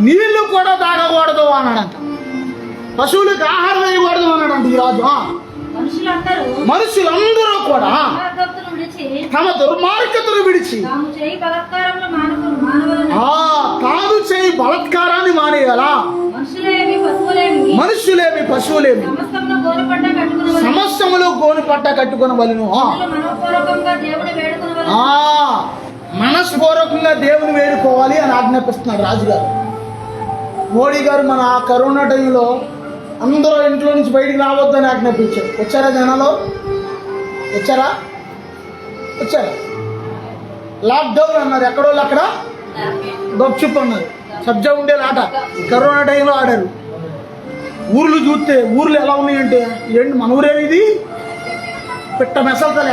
నీళ్లు కూడా తాగకూడదు అన్నాడంట. పశువులకు ఆహారం వేయకూడదు అన్నాడంట ఈ రాజు. మనుషులందరూ కూడా తమ దుర్మార్గతను విడిచి తాను చేయి బలత్కారాన్ని మానేయాలా? మనుషులేమి పశువులేమి సమస్యములు గోని పట్ట కట్టుకుని వలను. మనఃపూర్వకంగా దేవుని వేడుకొనవలెను. మనస్పూర్వకంగా దేవుని వేడుకోవాలి అని ఆజ్ఞాపిస్తున్నాడు రాజుగారు. మోడీ గారు మన ఆ కరోనా టైంలో అందరూ ఇంట్లో నుంచి బయటికి రావద్దని ఆజ్ఞాపించారు. వచ్చారా జనాలు? వచ్చారా? లాక్డౌన్ అన్నారు. ఎక్కడోళ్ళు అక్కడ గప్చుప్ అన్నారు. సబ్జా ఉండేది ఆట కరోనా టైంలో ఆడారు. ఊర్లు చూస్తే ఊర్లు ఎలా ఉన్నాయంటే, ఏంటి మన ఊరేది ఇది పిట్ట మెసలుతారు.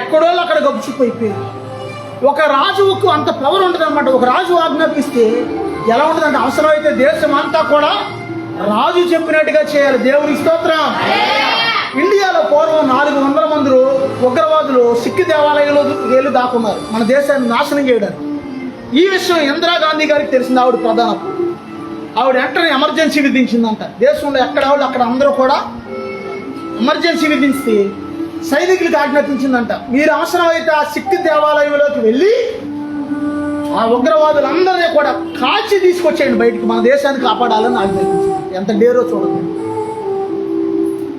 ఎక్కడోళ్ళు అక్కడ గప్చుప్ అయిపోయారు. ఒక రాజుకు అంత పవర్ ఉంటుంది అనమాట. ఒక రాజు ఆజ్ఞాపిస్తే ఎలా ఉంటుందంటే, అవసరమైతే దేశం అంతా కూడా రాజు చెప్పినట్టుగా చేయాలి. దేవుని స్తోత్రం. ఇండియాలో పూర్వం 400 మంది ఉగ్రవాదులు సిక్కు దేవాలయంలో వెళ్ళి దాక్కున్నారు మన దేశాన్ని నాశనం చేయడానికి. ఈ విషయం ఇందిరాగాంధీ గారికి తెలిసింది. ఆవిడ ప్రధాన, ఆవిడ వెంటనే ఎమర్జెన్సీ విధించిందంట. దేశంలో ఎక్కడ వాళ్ళు అక్కడ అందరూ కూడా ఎమర్జెన్సీ విధించి సైనికులకు ఆజ్ఞాపించిందంట, మీరు అవసరమైతే ఆ సిక్కు దేవాలయంలోకి వెళ్ళి ఆ ఉగ్రవాదులందరినీ కూడా కాల్చి తీసుకొచ్చేయండి బయటికి, మన దేశాన్ని కాపాడాలని ఆజ్ఞాపించింది. ఎంత డేరో చూడండి.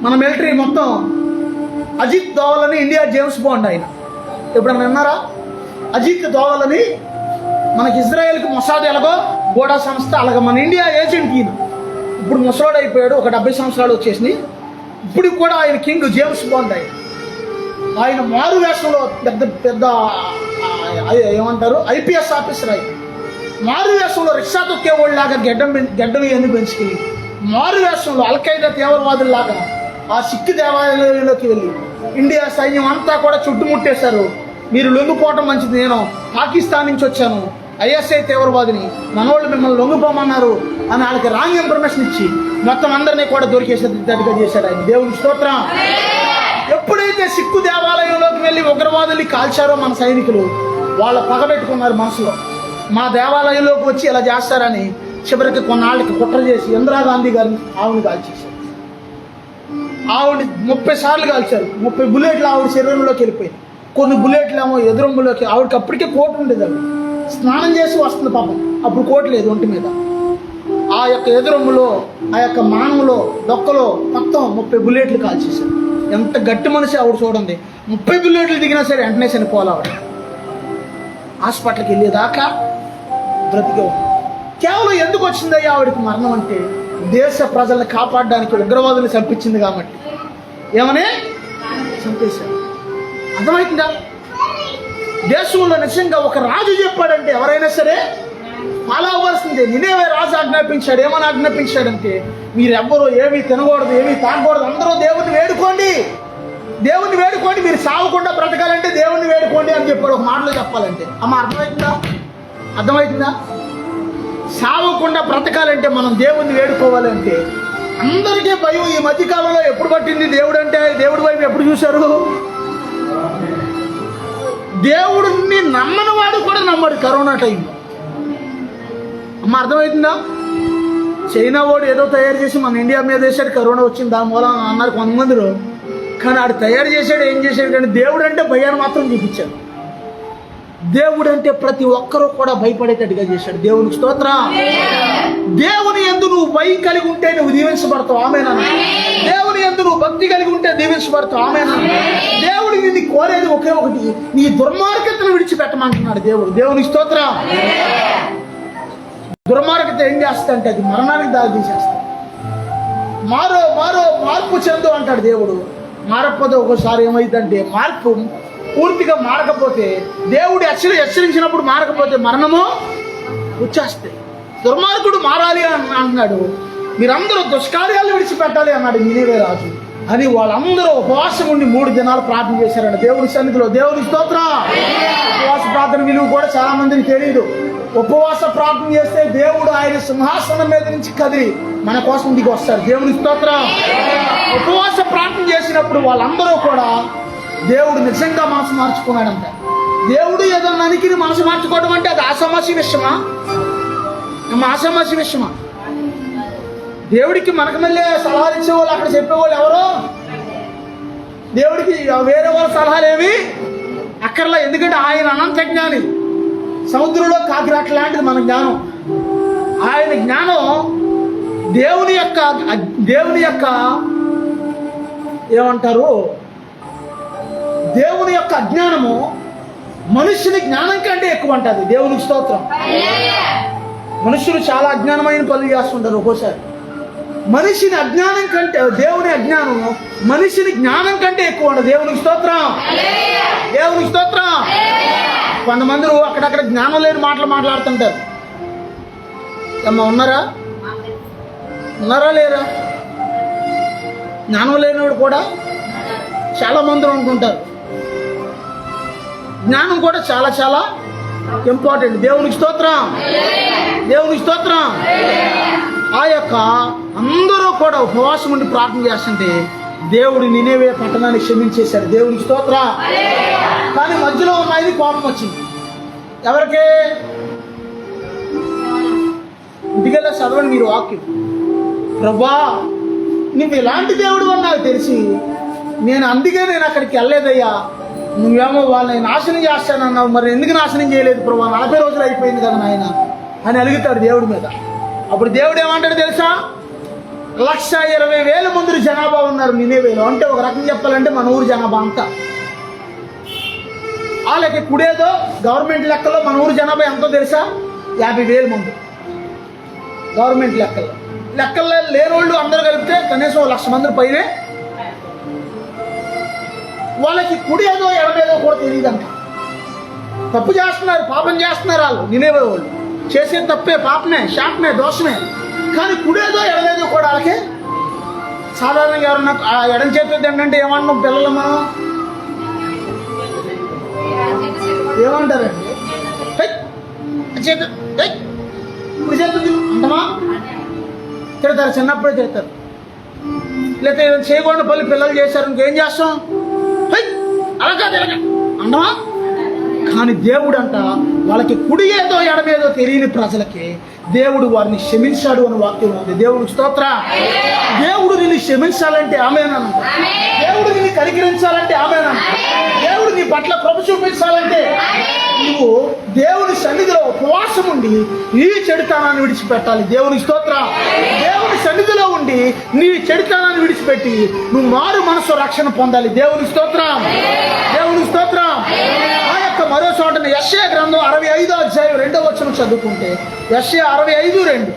మన మిలిటరీ మొత్తం అజిత్ దోవల్ అని ఇండియా జేమ్స్ బాండ్ ఆయన. ఎప్పుడన్నా విన్నారా? అజిత్ దోవల్ అని మనకి ఇజ్రాయెల్కి మొసాద్ ఎలాగో గోడా సంస్థ, అలాగే మన ఇండియా ఏజెంట్ ఈయన. ఇప్పుడు ముసలోడు అయిపోయాడు, ఒక 70 సంవత్సరాలు వచ్చేసినాయి. ఇప్పుడు కూడా ఆయన కింగ్ జేమ్స్ బాండ్. ఆయన మారు వేషంలో పెద్ద ఏమంటారు ఐపీఎస్ ఆఫీసర్. ఆయన మారు వేషంలో రిక్షా తొక్కేవాళ్ళలాగా గెడ్డం ఇవన్నీ పెంచుకుని మారు వేషంలో అల్ఖైదా తీవ్రవాదుల్లాగా ఆ సిక్కు దేవాలయంలోకి వెళ్ళి ఇండియా సైన్యం అంతా కూడా చుట్టుముట్టేశారు. మీరు లొంగిపోవటం మంచిది, నేను పాకిస్తాన్ నుంచి వచ్చాను, ఐఎస్ఐ తీవ్రవాదిని, మనోళ్ళు మిమ్మల్ని లొంగిపోమన్నారు అని వాళ్ళకి రాంగ్ ఇన్ఫర్మేషన్ ఇచ్చి మొత్తం అందరినీ కూడా దొరికేసేటట్టుగా చేశాడు ఆయన. దేవుని స్తోత్రం. ఎప్పుడైతే సిక్కు దేవాలయంలోకి వెళ్ళి ఉగ్రవాదుల్ని కాల్చారో మన సైనికులు, వాళ్ళ పగబెట్టుకున్నారు మనసులో, మా దేవాలయంలోకి వచ్చి ఇలా చేస్తారని. చివరికి కొన్నాళ్ళకి కుట్ర చేసి ఇందిరాగాంధీ గారిని ఆవిడని కాల్చేశారు. ఆవిడ 30 సార్లు కాల్చారు. 30 బుల్లెట్లు ఆవిడ శరీరంలోకి వెళ్ళిపోయాయి. కొన్ని బుల్లెట్లు ఏమో ఎదురొంగులోకి. ఆవిడకి అప్పటికే కోటు ఉండేది. ఆవిడ స్నానం చేసి వస్తుంది పాపం, అప్పుడు కోటు లేదు ఒంటి మీద. ఆ యొక్క ఎదురొంగులో, ఆ యొక్క మానవులో, డొక్కలో మొత్తం 30 బుల్లెట్లు కాల్చేశారు. ఎంత గట్టి మనిషి ఆవిడ చూడండి. 30 బుల్లెట్లు దిగినా సరే వెంటనే చనిపోవాలి. ఆవిడ హాస్పిటల్కి వెళ్ళేదాకా బ్రతికే ఉంది. కేవలం ఎందుకు వచ్చిందయ్యా ఆవిడకి మరణం అంటే, దేశ ప్రజల్ని కాపాడడానికి ఉగ్రవాదులు చంపించింది కాబట్టి. ఏమని చంపేశారు. అర్థమవుతుందా? దేశంలో నిజంగా ఒక రాజు చెప్పాడంటే ఎవరైనా సరే ఫాలో అవ్వాల్సిందే. నినేవే రాజు ఆజ్ఞాపించాడు. ఏమని ఆజ్ఞాపించాడంటే, మీరెవ్వరూ ఏమీ తినకూడదు, ఏమీ తాగకూడదు, అందరూ దేవుణ్ణి వేడుకోండి, దేవుణ్ణి వేడుకోండి, మీరు సావకుండా బ్రతకాలంటే దేవుణ్ణి వేడుకోండి అని చెప్పాడు. ఒక మాటలో చెప్పాలంటే అమ్మ అర్థమవుతుందా? సావకుండా బ్రతకాలంటే మనం దేవుణ్ణి వేడుకోవాలంటే అందరికీ భయం. ఈ మధ్యకాలంలో ఎప్పుడు పట్టింది దేవుడు అంటే? దేవుడి వైపు ఎప్పుడు చూశారు? దేవుడిని నమ్మని వాడు కూడా నమ్మడు కరోనా టైంలో. అమ్మ అర్థమవుతుందా? చైనా వాడు ఏదో తయారు చేసి మన ఇండియా మీద వేసాడు, కరోనా వచ్చింది దాని మూలం అన్నారు కొంతమంది. కానీ ఆడు తయారు చేశాడు, ఏం చేశాడు? కానీ దేవుడు అంటే భయాన్ని మాత్రం చూపించాడు. దేవుడు అంటే ప్రతి ఒక్కరూ కూడా భయపడేటట్టుగా చేశాడు. దేవునికి స్తోత్రం. దేవుని యందు నువ్వు భయం కలిగి ఉంటే నువ్వు దీవించబడతావు. ఆమేన్. దేవుని యందు నువ్వు భక్తి కలిగి ఉంటే దీవించబడతావు. ఆమేన్. దేవుడు నిన్ను కోరేది ఒకే ఒకటి, నీ దుర్మార్గతను విడిచిపెట్టమంటున్నాడు దేవుడు. దేవునికి స్తోత్రం. దుర్మార్గత ఏం చేస్తా అది మరణానికి దారి తీసేస్తా. మార్పు చెందు అంటాడు దేవుడు. మారకపోతే ఒకసారి ఏమైందంటే, మార్పు పూర్తిగా మారకపోతే, దేవుడు హెచ్చరించినప్పుడు మారకపోతే మరణము వచ్చేస్తాయి. దుర్మార్గుడు మారాలి అని అంటున్నాడు. మీరందరూ దుష్కార్యాలు విడిచిపెట్టాలి అన్నాడు నినేవే రాజు అని. వాళ్ళందరూ ఉపవాసం ఉండి 3 దినాలు ప్రార్థన చేశారంట దేవుడి సన్నిధిలో. దేవుని స్తోత్రం. ఉపవాస ప్రార్థన విలువ కూడా చాలా మందికి తెలియదు. ఉపవాస ప్రార్థన చేస్తే దేవుడు ఆయన సింహాసనం మీద నుంచి కదిలి మన కోసం దిగి వస్తారు. దేవుని స్తోత్రం. ఉపవాస ప్రార్థన చేసినప్పుడు వాళ్ళందరూ కూడా దేవుడు నిజంగా మనసు మార్చుకున్నాడంట. దేవుడు ఏదన్నా అనికి మనసు మార్చుకోవడం అంటే అది ఆషామాషి విషయమా? ఆషామాషి విషయమా? దేవుడికి మనకు మళ్ళీ సలహాలు ఇచ్చేవాళ్ళు, అక్కడ చెప్పేవాళ్ళు ఎవరో? దేవుడికి వేరే వాళ్ళ సలహాలు ఏవి అక్కర్లా. ఎందుకంటే ఆయన అనంత జ్ఞాని. సముద్రంలో కాకిరాట లాంటిది మన జ్ఞానం. ఆయన జ్ఞానం దేవుని యొక్క ఏమంటారు, దేవుని యొక్క అజ్ఞానము మనుష్యుని జ్ఞానం కంటే ఎక్కువ అంటది. దేవునికి స్తోత్రం. మనుషులు చాలా అజ్ఞానమైన పనులు చేస్తుంటారు. ఒక్కోసారి మనిషిని అజ్ఞానం కంటే, దేవుని అజ్ఞానం మనిషిని జ్ఞానం కంటే ఎక్కువ అంట. దేవునికి స్తోత్రం. దేవునికి స్తోత్రం. కొంతమంది అక్కడక్కడ జ్ఞానం లేని మాటలు మాట్లాడుతుంటారు. అమ్మ ఉన్నారా లేరా? జ్ఞానం లేనివాడు కూడా చాలా మంది అనుకుంటారు. జ్ఞానం కూడా చాలా చాలా ఇంపార్టెంట్. దేవునికి స్తోత్రం. దేవునికి స్తోత్రం. ఆ యొక్క అందరూ కూడా ఉపవాసం ఉండి ప్రార్థన చేస్తుంటే దేవుడు నినేవే పట్టణాన్ని క్షమించేశాడు. దేవునికి స్తోత్రం. కానీ మధ్యలో ఉన్నది కోపం వచ్చింది. ఎవరికి? ఇంటికెళ్ళి చదవండి మీరు వాక్యం. ప్రభా, నువ్వు ఇలాంటి దేవుడు అని నాకు తెలిసి అందుకే నేను అక్కడికి వెళ్ళలేదయ్యా. నువ్వేమో వాళ్ళని నాశనం చేస్తానన్నావు, మరి ఎందుకు నాశనం చేయలేదు ప్రభా? 40 రోజులు అయిపోయింది కదా నాయన అని అలుగుతాడు దేవుడి మీద. అప్పుడు దేవుడు ఏమంటాడు తెలుసా? 1,20,000 మంది జనాభా ఉన్నారు నినేవేలో. అంటే ఒక రకం చెప్పాలంటే మన ఊరు జనాభా అంతా. వాళ్ళకి కుడేదో గవర్నమెంట్ లెక్కలో మన ఊరు జనాభా ఎంతో తెలుసా? 50,000 మంది. గవర్నమెంట్ లెక్కల్లో లేనోళ్ళు అందరూ కలిపితే కనీసం 1,00,000 మంది పైనే. వాళ్ళకి కుడేదో ఎడమేదో కూడా తెలియదంట. తప్పు చేస్తున్నారు, పాపం చేస్తున్నారు వాళ్ళు. నినేవే వాళ్ళు చేసే తప్పే, పాపమే, శాపమే, దోషమే. కానీ కుడేదో ఎడలేదో కూడా వాళ్ళకి. సాధారణంగా ఎవరన్నా ఎడం చేతి ఏంటంటే ఏమన్నాం పిల్లలు మనం ఏమంటారండి? చేతి ఇప్పుడు చేతుంది అంటమా తిడతారు. చిన్నప్పుడే తిడతారు. లేకపోతే చేయకుండా పల్లి పిల్లలు చేశారు, ఇంకేం చేస్తాం? అలా కాదు ఇలాగా అంటమా. కానీ దేవుడు అంట వాళ్ళకి కుడి ఏదో ఎడమేదో తెలియని ప్రజలకి దేవుడు వారిని క్షమించాడు అని వాక్యం ఉంది. దేవుడికి స్తోత్రం. దేవుడు నిన్ను క్షమించాలంటే ఆమేనంట. దేవుడు నిన్ను కనికరించాలంటే ఆమేనంట. దేవుడు నీ పట్ల కృప చూపించాలంటే నువ్వు దేవుని సన్నిధిలో ఉపవాసం ఉండి నీ చెడుతనాన్ని విడిచిపెట్టాలి. దేవునికి స్తోత్రం. దేవుని సన్నిధిలో ఉండి నీ చెడుతనాన్ని విడిచిపెట్టి నువ్వు మారు మనసు రక్షణ పొందాలి. దేవునికి స్తోత్రం. దేవునికి స్తోత్రం. మరో చోటని యెషయా గ్రంథం 65వ అధ్యాయం 2వ వచనం చదువుకుంటే, యెషయా 65:2.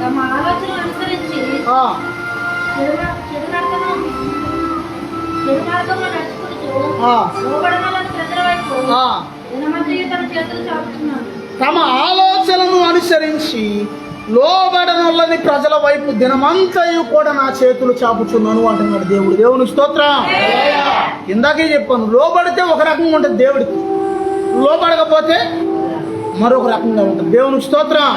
తమ ఆలోచన అనుసరించి చెడు మార్గంలో నడుచుకుంటూ లోబడనాలని ప్రజల వైపు దినమంతయు తన చేతులు చాపుతున్నాడు. తమ ఆలోచనను అనుసరించి లోబడనొల్లని ప్రజల వైపు దినమంతయు కూడా నా చేతులు చాపుచున్నాను అంటున్నాడు దేవుడు. దేవునికి స్తోత్రం. ఇందాకే చెప్పాను, లోబడితే ఒక రకంగా ఉంటుంది దేవుడికి, లోబడకపోతే మరొక రకంగా ఉంటుంది. దేవునికి స్తోత్రం.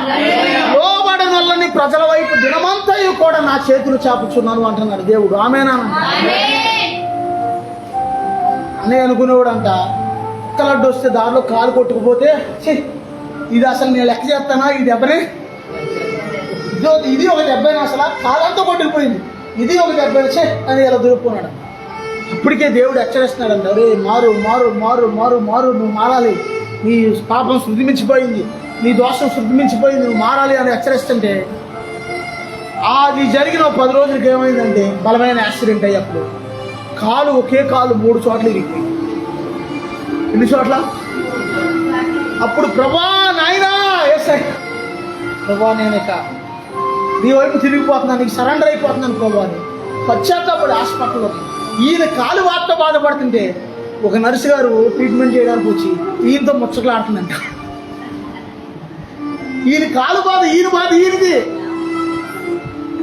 లోబడనొల్లని ప్రజల వైపు దినమంతయు కూడా నా చేతులు చాపుచున్నాను అంటున్నాడు దేవుడు. ఆమేనా? అనే అనుకునేవాడు అంట ఒక్కలడ్డు వస్తే దారిలో కాలు కొట్టుకుపోతే ఇది అసలు నేను లెక్క చేస్తానా, ఈ దెబ్బని, ఇది ఒక దెబ్బైనా అసలు కాలంతో కొట్టుకుపోయింది, ఇది ఒక దెబ్బ అని ఇలా దొరుకున్నాడు. ఇప్పటికే దేవుడు హెచ్చరిస్తున్నాడు. అరే మారు మారు మారు మారు మారు, నువ్వు మారాలి, నీ పాపం శృతి మించిపోయింది, నీ దోషం శృతి మించిపోయింది, నువ్వు మారాలి అని హెచ్చరిస్తుంటే అది జరిగిన 10 రోజులకి ఏమైందంటే బలమైన యాక్సిడెంట్ అయ్యప్పుడు ఒకే కాలు 3 చోట్ల ఇరిగిపోయింది. ఎన్ని చోట్ల? అప్పుడు ప్రభా నాయనా ఏసై, ప్రభా నేనేక నీ వైపు తిరిగిపోతున్నాను, నీకు సరెండర్ అయిపోతున్నాను ప్రభా అని పశ్చాత్తాపడి హాస్పిటల్లోకి. ఈయన కాలు వార్త బాధపడుతుంటే ఒక నర్సు గారు ట్రీట్మెంట్ చేయడానికి వచ్చి ఈయనతో ముచ్చట్లాడుతుందంట. ఈయన కాలు బాధ ఈయనది.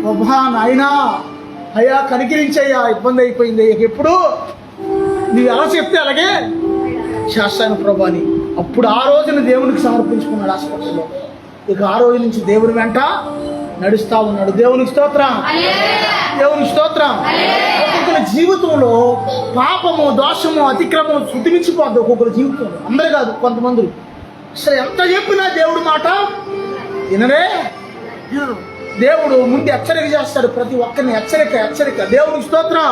ప్రభా నాయనా అయ్యా కనికరించయ్యా, ఇబ్బంది అయిపోయింది, ఎప్పుడు నీవు ఎలా చెప్తే అలాగే చేస్తాను ప్రభా అని. అప్పుడు ఆ రోజున దేవునికి సమర్పించుకున్నాడు హాస్పిటల్లో. ఇక ఆ రోజు నుంచి దేవుని వెంట నడుస్తా ఉన్నాడు. దేవునికి స్తోత్రం. దేవునికి స్తోత్రం. ఒక్కొక్కరి జీవితంలో పాపము, దోషము, అతిక్రమం శుద్ధిమించిపోద్ది. ఒక్కొక్కరి జీవితంలో, అందరూ కాదు, కొంతమంది అసలు ఎంత చెప్పినా దేవుడి మాట వినరే. దేవుడు ముందు హెచ్చరిక చేస్తాడు ప్రతి ఒక్కరిని. హెచ్చరిక. దేవునికి స్తోత్రం.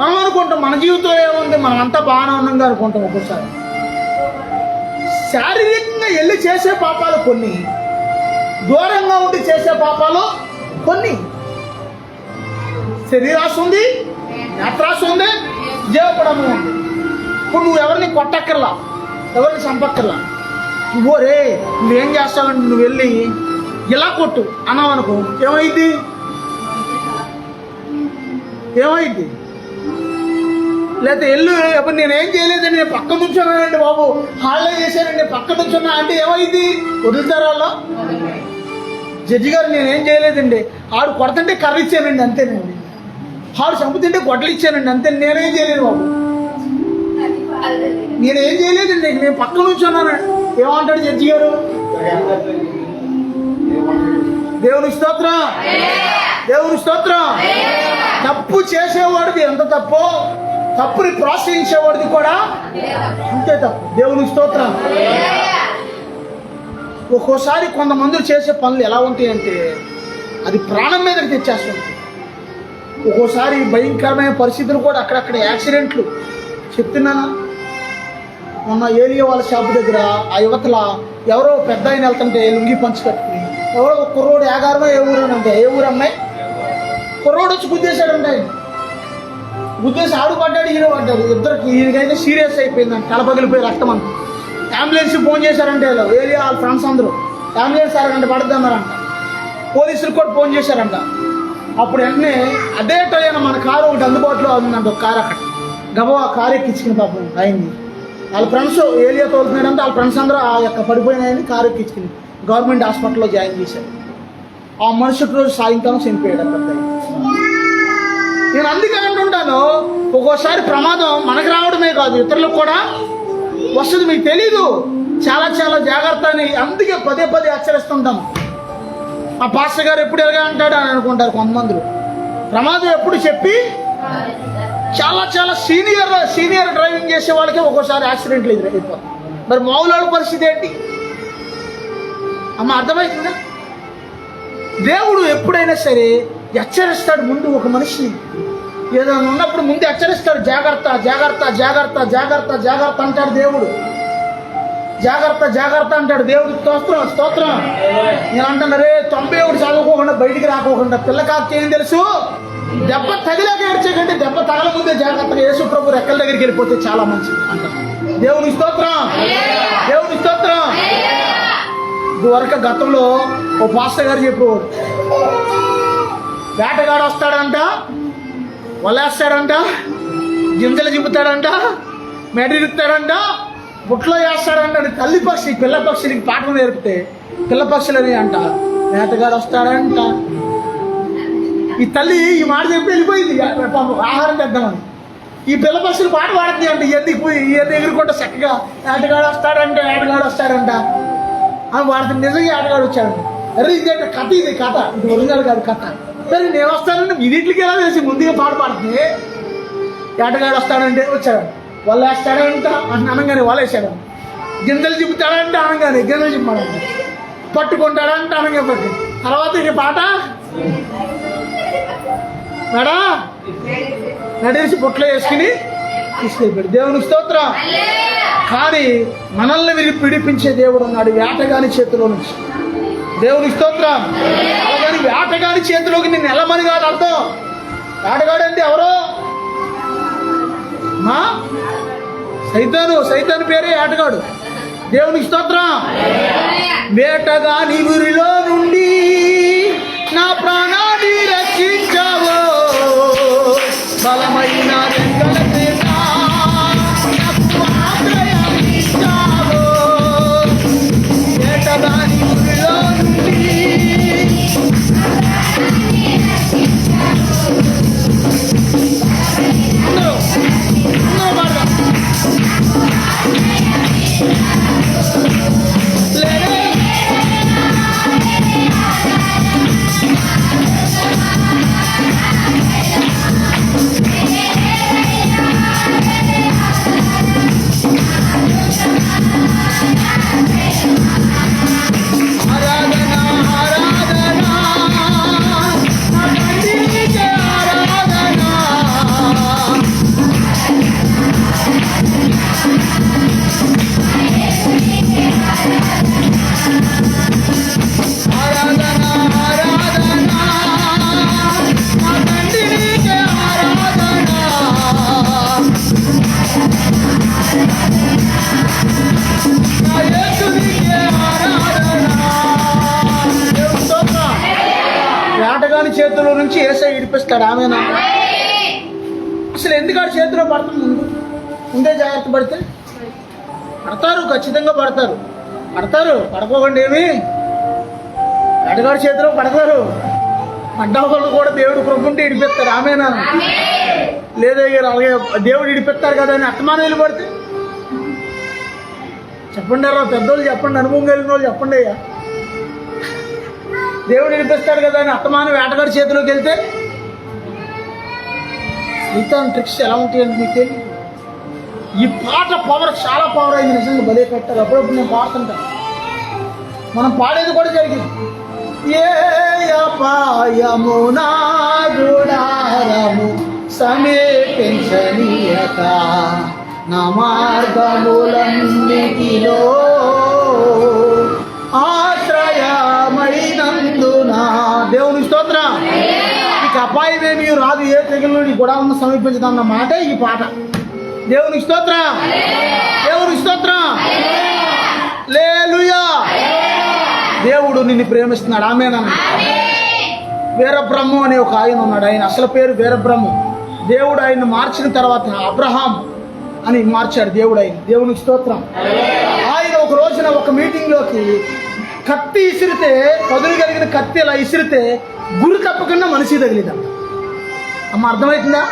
మనం అనుకుంటాం మన జీవితంలో ఏముంది, మనం అంతా బాగానే ఉన్నాం అనుకుంటాం. ఒక్కోసారి శారీరకంగా వెళ్ళి చేసే పాపాలు కొన్ని, దూరంగా ఉండి చేసే పాపాలు కొన్ని. శరీరాశ ఉంది, నేత్రాశ ఉంది, జీవపడము ఉంది. ఇప్పుడు నువ్వు ఎవరిని కొట్టక్కర్లా, ఎవరిని చంపక్కర్లా. నువ్వోరే నువ్వేం చేస్తావంటే నువ్వు వెళ్ళి ఇలా కొట్టు అన్నావు అనుకో, ఏమైంది? లేకపోతే ఎల్లు ఎప్పుడు నేనేం చేయలేదండి, నేను పక్క నుంచున్నానండి బాబు, హాల్లో చేశానండి, పక్క నుంచున్నా అంటే ఏమైంది? వదులుతారా వాళ్ళు? జడ్జి గారు నేనేం చేయలేదండి, ఆడు కొడతంటే కర్ర ఇచ్చానండి అంతేనండి, ఆడు చంపుతుంటే గొడ్డలు ఇచ్చానండి అంతే, నేనేం చేయలేదు బాబు, నేనేం చేయలేదండి, నేను పక్క నుంచున్నాను. ఏమంటాడు జడ్జి గారు? దేవుని స్తోత్రం, దేవుని స్తోత్రం. తప్పు చేసేవాడిది ఎంత తప్పో, తప్పుని ప్రోత్సహించేవాడిది కూడా అంతే తప్పు. దేవుని స్తోత్రం. ఒక్కోసారి కొంతమంది చేసే పనులు ఎలా ఉంటాయంటే అది ప్రాణం మీదకి తెచ్చేస్తుంది. ఒక్కోసారి భయంకరమైన పరిస్థితులు కూడా, అక్కడక్కడ యాక్సిడెంట్లు. చెప్తున్నానా, మొన్న ఏలియా వాళ్ళ షాపు దగ్గర ఆ యువతల ఎవరో పెద్ద ఆయన వెళ్తుంటే లుంగి పంచి కట్టుకుని, ఎవరో ఒక కుర్రోడు ఏగారమో ఏ ఊరు అంటే, ఏ ఊరు అమ్మాయి, కుర్రోడు వచ్చి గుద్దేశాడంటే, ఆయన గుద్దేసి ఆడు పడ్డాడు, ఈయన పడ్డాడు. ఇద్దరికి ఈయనకైతే సీరియస్ అయిపోయిందంట, తల పగిలిపోయి రక్తం అంత. అంబులెన్స్ ఫోన్ చేశారంటే ఏలియా వాళ్ళ ఫ్రెండ్స్ అందరూ, అంబులెన్స్ అరగంట పడుతున్నారంట. పోలీసులు కూడా ఫోన్ చేశారంట. అప్పుడు వెంటనే అదే టైం మన కారు ఒకటి అందుబాటులో ఉందంట, ఒక కారు అక్కడ గబా కారు ఎక్కించుకుని పాపం ఆయన్ని. వాళ్ళ ఫ్రెండ్స్ ఏలియా తోలుతున్నాడంటే వాళ్ళ ఫ్రెండ్స్ అందరూ ఆ యొక్క పడిపోయినాయని కారు ఎక్కించుకుని గవర్నమెంట్ హాస్పిటల్లో జాయిన్ చేశారు. ఆ మరుసటి రోజు సాయంకాలం చనిపోయాడు అక్కడ. నేను అందుకే అంటుంటాను, ఒక్కోసారి ప్రమాదం మనకు రావడమే కాదు ఇతరులకు కూడా వస్తుంది. మీకు తెలీదు, చాలా చాలా జాగ్రత్త అని అందుకే పదే పదే హెచ్చరిస్తుంటాం. ఆ పాస్టర్ గారు ఎప్పుడు ఎలాగా అంటాడు అని అనుకుంటారు కొంతమంది. ప్రమాదం ఎప్పుడు చెప్పి చాలా చాలా సీనియర్ డ్రైవింగ్ చేసే వాళ్ళకి ఒక్కోసారి యాక్సిడెంట్లు ఎదురైపోతాయి. మరి మామూలు పరిస్థితి ఏంటి అమ్మ? అర్థమవుతుందా? దేవుడు ఎప్పుడైనా సరే హెచ్చరిస్తాడు ముందు ఒక మనిషిని. ఏదైనా ఉన్నప్పుడు ముందు హెచ్చరిస్తాడు, జాగ్రత్త జాగ్రత్త జాగ్రత్త జాగ్రత్త జాగ్రత్త అంటాడు దేవుడు. జాగ్రత్త జాగ్రత్త అంటాడు దేవుడు. స్తోత్రం. నేను అంటున్నా, రే 91 చదువుకోకుండా బయటికి రాకోకుండా పిల్లకాకి ఏం తెలుసు? దెబ్బ తగిలాక ఏడ్చే కంటే దెబ్బ తగల ముందే జాగ్రత్తగా యేసు ప్రభు రెక్కల దగ్గరికి వెళ్ళిపోతే చాలా మంచిది అంటారు. దేవుని స్తోత్రం, దేవుని స్తోత్రం. ఇదివరకు గతంలో ఓ పాస్టర్ గారు చెప్పేవాడు, వేటగాడు వస్తాడంట, వలేస్తాడంట, గింజలు చింపుతాడంట, మెడరిస్తాడంట, బుట్లో వేస్తాడంట. తల్లి పక్షి పిల్ల పక్షులకి పాఠం నేర్పితే పిల్ల పక్షులని అంట వేటగాడు వస్తాడంట. ఈ తల్లి ఈ మాట చెప్పి వెళ్ళిపోయింది ఆహారం తెద్దామని. ఈ పిల్ల పక్షులు పాట పాడుతుంది అంట, ఇవన్నీ ఎగురుకుంటా చక్కగా వేటగాడు వస్తాడంట అని వాడుతుంది. నిజంగా వేటగాడు వచ్చాడంట. అరే ఇదేంటే కథ, ఇది ఒరిజినల్ కాదు కథ. సరే నేను వస్తానంటే వీటికి ఎలా వేసి ముందుగా పాట పాడుతుంది. వేటగాడు వస్తాడంటే వచ్చాడు, వాళ్ళు వేస్తాడంట అని అనగానే వాళ్ళు వేసాడు. గింజలు చింపుతాడంటే అనగానే గింజలు చింపాడంట, పట్టుకుంటాడంటే అనగా పట్టు. తర్వాత ఇక పాట నడేసి బొట్లో వేసుకుని తీసుకెళ్ళిపోయాడు. దేవుని స్తోత్రం. కానీ మనల్ని విడిపించే దేవుడు ఉన్నాడు వేటగాని చేతిలో నుంచి. దేవుని స్తోత్రం. అలాగని వేటగాని చేతిలోకి నిన్ను వెళ్ళమని కాదు అర్థం. వేటగాడు అంటే ఎవరో మా సైతాను పేరే వేటగాడు. దేవునికి స్తోత్రం. వేటగాని ఊరిలో నుండి నా ప్రాణాన్ని రక్షించావో, బలమైన రెక్కల క్రింద నాకు ఆశ్రయమిచ్చావో. వేటగాని ఊరిలో నుండి నుంచి యేసయ్య విడిపిస్తాడు. ఆమెనా? అసలు ఎందుకు ఆడి చేతిలో పడుతుంది? ముందే జాగ్రత్త పడితే పడతారు, ఖచ్చితంగా పడతారు. పడుకోకండి. ఏమి అడగాడి చేతిలో పడతారు. పడ్డ వాళ్ళు కూడా దేవుడు ప్రభుంటే ఇడిపిస్తారు. ఆమెనా? లేదా అలాగే దేవుడు ఇడిపిస్తారు కదా అని అత్తమానేలు పడితే చెప్పండి రా పెద్దోళ్ళు, చెప్పండి, అనుభవం కలిగిన వాళ్ళు చెప్పండి అయ్యా. దేవుడు ఇడిపిస్తాడు కదా అని అత్తమాన వేటగాడి చేతిలోకి వెళ్తే మిగతా ట్రిక్స్ ఎలా ఉంటాయండి మీకు తెలియదు. ఈ పాట పవర్ చాలా పవర్ అయింది, నిజంగా భలే పెట్టారు. అప్పుడప్పుడు నేను పాడుతుంటాను, మనం పాడేది కూడా జరిగింది. ఏ అపాయము నా గుడారము సమీపించనీయక నా మార్గములన్నిటిలో ఆశ్రయమైనందున. దేవుని స్తోత్రం. నీకు అపాయమేమీ రాదు, ఏ తెగులు నీ గుడాలను సమీపించదన్న మాట ఈ పాట. దేవునికి స్తోత్రం. హల్లెలూయా. దేవుడు నిన్ను ప్రేమిస్తున్నాడు. ఆమేనా? వీరబ్రహ్మ అనే ఒక ఆయన ఉన్నాడు. ఆయన అసలు పేరు వీరబ్రహ్మ. దేవుడు ఆయన్ని మార్చిన తర్వాత అబ్రహాం అని మార్చాడు దేవుడు ఆయన. దేవునికి స్తోత్రం. ఆయన ఒక రోజున ఒక మీటింగ్లోకి కత్తి ఇసిరితే, పదులు కలిగిన కత్తి ఇలా ఇసిరితే గురి తప్పకుండా మనిషి తగిలిదంట. అమ్మ అర్థమవుతుందా?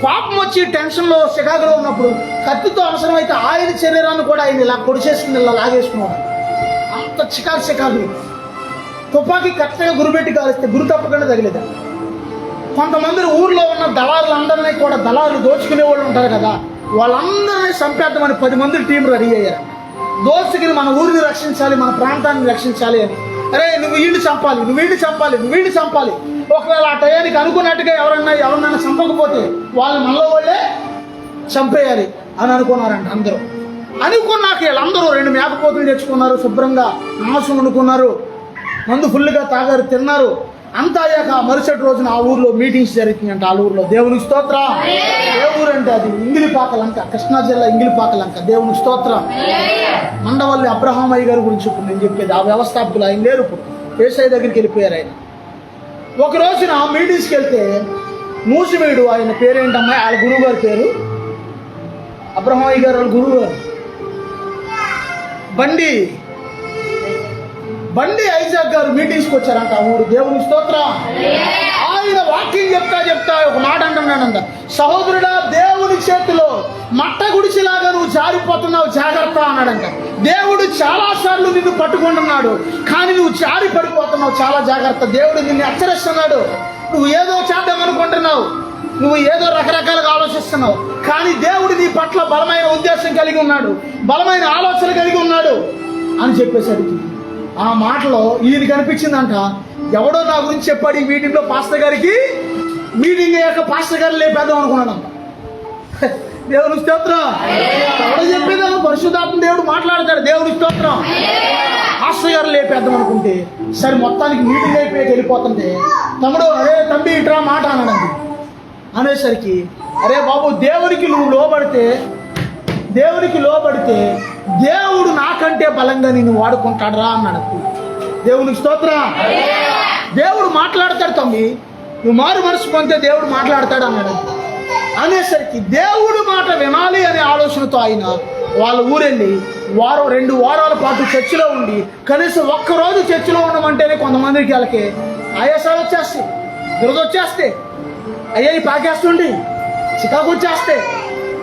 కోపం వచ్చి టెన్షన్లో చికాకులో ఉన్నప్పుడు కత్తితో అవసరమైతే ఆయన శరీరాన్ని కూడా ఆయన ఇలా పొడిచేసుకుని ఇలా లాగేసుకున్నాడు. అంత చికాకు. తుపాకీ కరెక్ట్గా గురిపెట్టి కాలిస్తే గురి తప్పకుండా తగిలేదా. కొంతమంది ఊర్లో ఉన్న దళారులందరినీ కూడా, దళారులు దోచుకునే వాళ్ళు ఉంటారు కదా, వాళ్ళందరినీ చంపేద్దామని 10 మంది టీం రెడీ అయ్యారు. దోచుకుని మన ఊరిని రక్షించాలి, మన ప్రాంతాన్ని రక్షించాలి అని. అరే నువ్వు వీడిని చంపాలి. ఒకవేళ ఆ టయానికి అనుకున్నట్టుగా ఎవరన్నా చంపకపోతే వాళ్ళు మనలో వాళ్ళే చంపేయాలి అని అనుకున్నారంట అందరూ. అనుకున్నాక వీళ్ళందరూ 2 మేకపోతులు తెచ్చుకున్నారు, శుభ్రంగా మాంసం వండుకున్నారు, మందు ఫుల్గా తాగారు, తిన్నారు. అంతా అయ్యాక మరుసటి రోజున ఆ ఊర్లో మీటింగ్స్ జరుగుతున్నాయంట. ఆ ఊర్లో దేవునికి స్తోత్రం. ఏ ఊరంటే అది ఇంగిలిపాకలంక, కృష్ణా జిల్లా ఇంగిలిపాకలంక. దేవునికి స్తోత్రం. మండవల్లి అబ్రహామయ్య గారి గురించి ఇప్పుడు నేను చెప్పేది. ఆ వ్యవస్థాపకులు ఆయన లేరు, ఇప్పుడు యేసయ్య దగ్గరికి వెళ్ళిపోయారు ఆయన. ఒక రోజున మీటింగ్స్కి వెళ్తే మూసివేయుడు, ఆయన పేరేంటమ్మా, వాళ్ళ గురువు గారి పేరు అబ్రహామయ్య గారు, వాళ్ళ గురువు గారు బండి ఐజాక్ గారు మీటింగ్స్కి వచ్చారంట ఆ ఊరు. దేవుని స్తోత్రం. ఆయన వాక్యం చెప్తా ఒక మాట అంటున్నాడంట, సహోదరుడా దేవుని చేతిలో మట్ట గుడిచిలాగా నువ్వు జారిపోతున్నావు, జాగ్రత్త అన్నాడంట. దేవుడు చాలాసార్లు నిన్ను పట్టుకుంటున్నాడు, కానీ నువ్వు జారి పడిపోతున్నావు, చాలా జాగ్రత్త. దేవుడు నిన్ను హెచ్చరిస్తున్నాడు. నువ్వు ఏదో చేద్దామనుకుంటున్నావు, నువ్వు ఏదో రకరకాలుగా ఆలోచిస్తున్నావు, కానీ దేవుడు నీ పట్ల బలమైన ఉద్దేశం కలిగి ఉన్నాడు, బలమైన ఆలోచన కలిగి ఉన్నాడు అని చెప్పేసరికి ఆ మాటలో ఈయన కనిపించిందంట. ఎవడో నా గురించి చెప్పాడు ఈ మీటింగ్లో, పాస్టర్ గారికి మీటింగ్ అయ్యాక పాస్టర్ గారు లేపేద్దాం అనుకున్నాడంట. దేవుని స్తోత్రం. ఎవడో చెప్పేదాన్ని పరిశుద్ధాత్మ దేవుడు మాట్లాడతాడు. దేవుని స్తోత్రం. పాస్టర్ గారు లేపేద్దాం అనుకుంటే సరే మొత్తానికి మీటింగ్ అయిపోయి వెళ్ళిపోతుంటే తమ్ముడు, అరే తండ్రి ఇట్రా మాట అన్నాడండి. అనేసరికి అరే బాబు, దేవునికి లోబడితే దేవుడు నాకంటే బలంగా నిన్ను వాడుకుంటాడురా అన్నాడు. దేవునికి స్తోత్రం. దేవుడు మాట్లాడతాడు తమ్మి, నువ్వు మారు మనసు పొందితే దేవుడు మాట్లాడతాడు అన్నాడు. అనేసరికి దేవుడు మాట వినాలి అనే ఆలోచనతో ఆయన వాళ్ళ ఊరెళ్ళి 2 వారాల పాటు చర్చిలో ఉండి, కనీసం ఒక్కరోజు చర్చిలో ఉండమంటేనే కొంతమందికి వాళ్ళకి ఆయాసాలు వచ్చేస్తాయి, దురద వచ్చేస్తే, అయ్యాయి పాకేస్తుండి, చికాకు వచ్చేస్తే.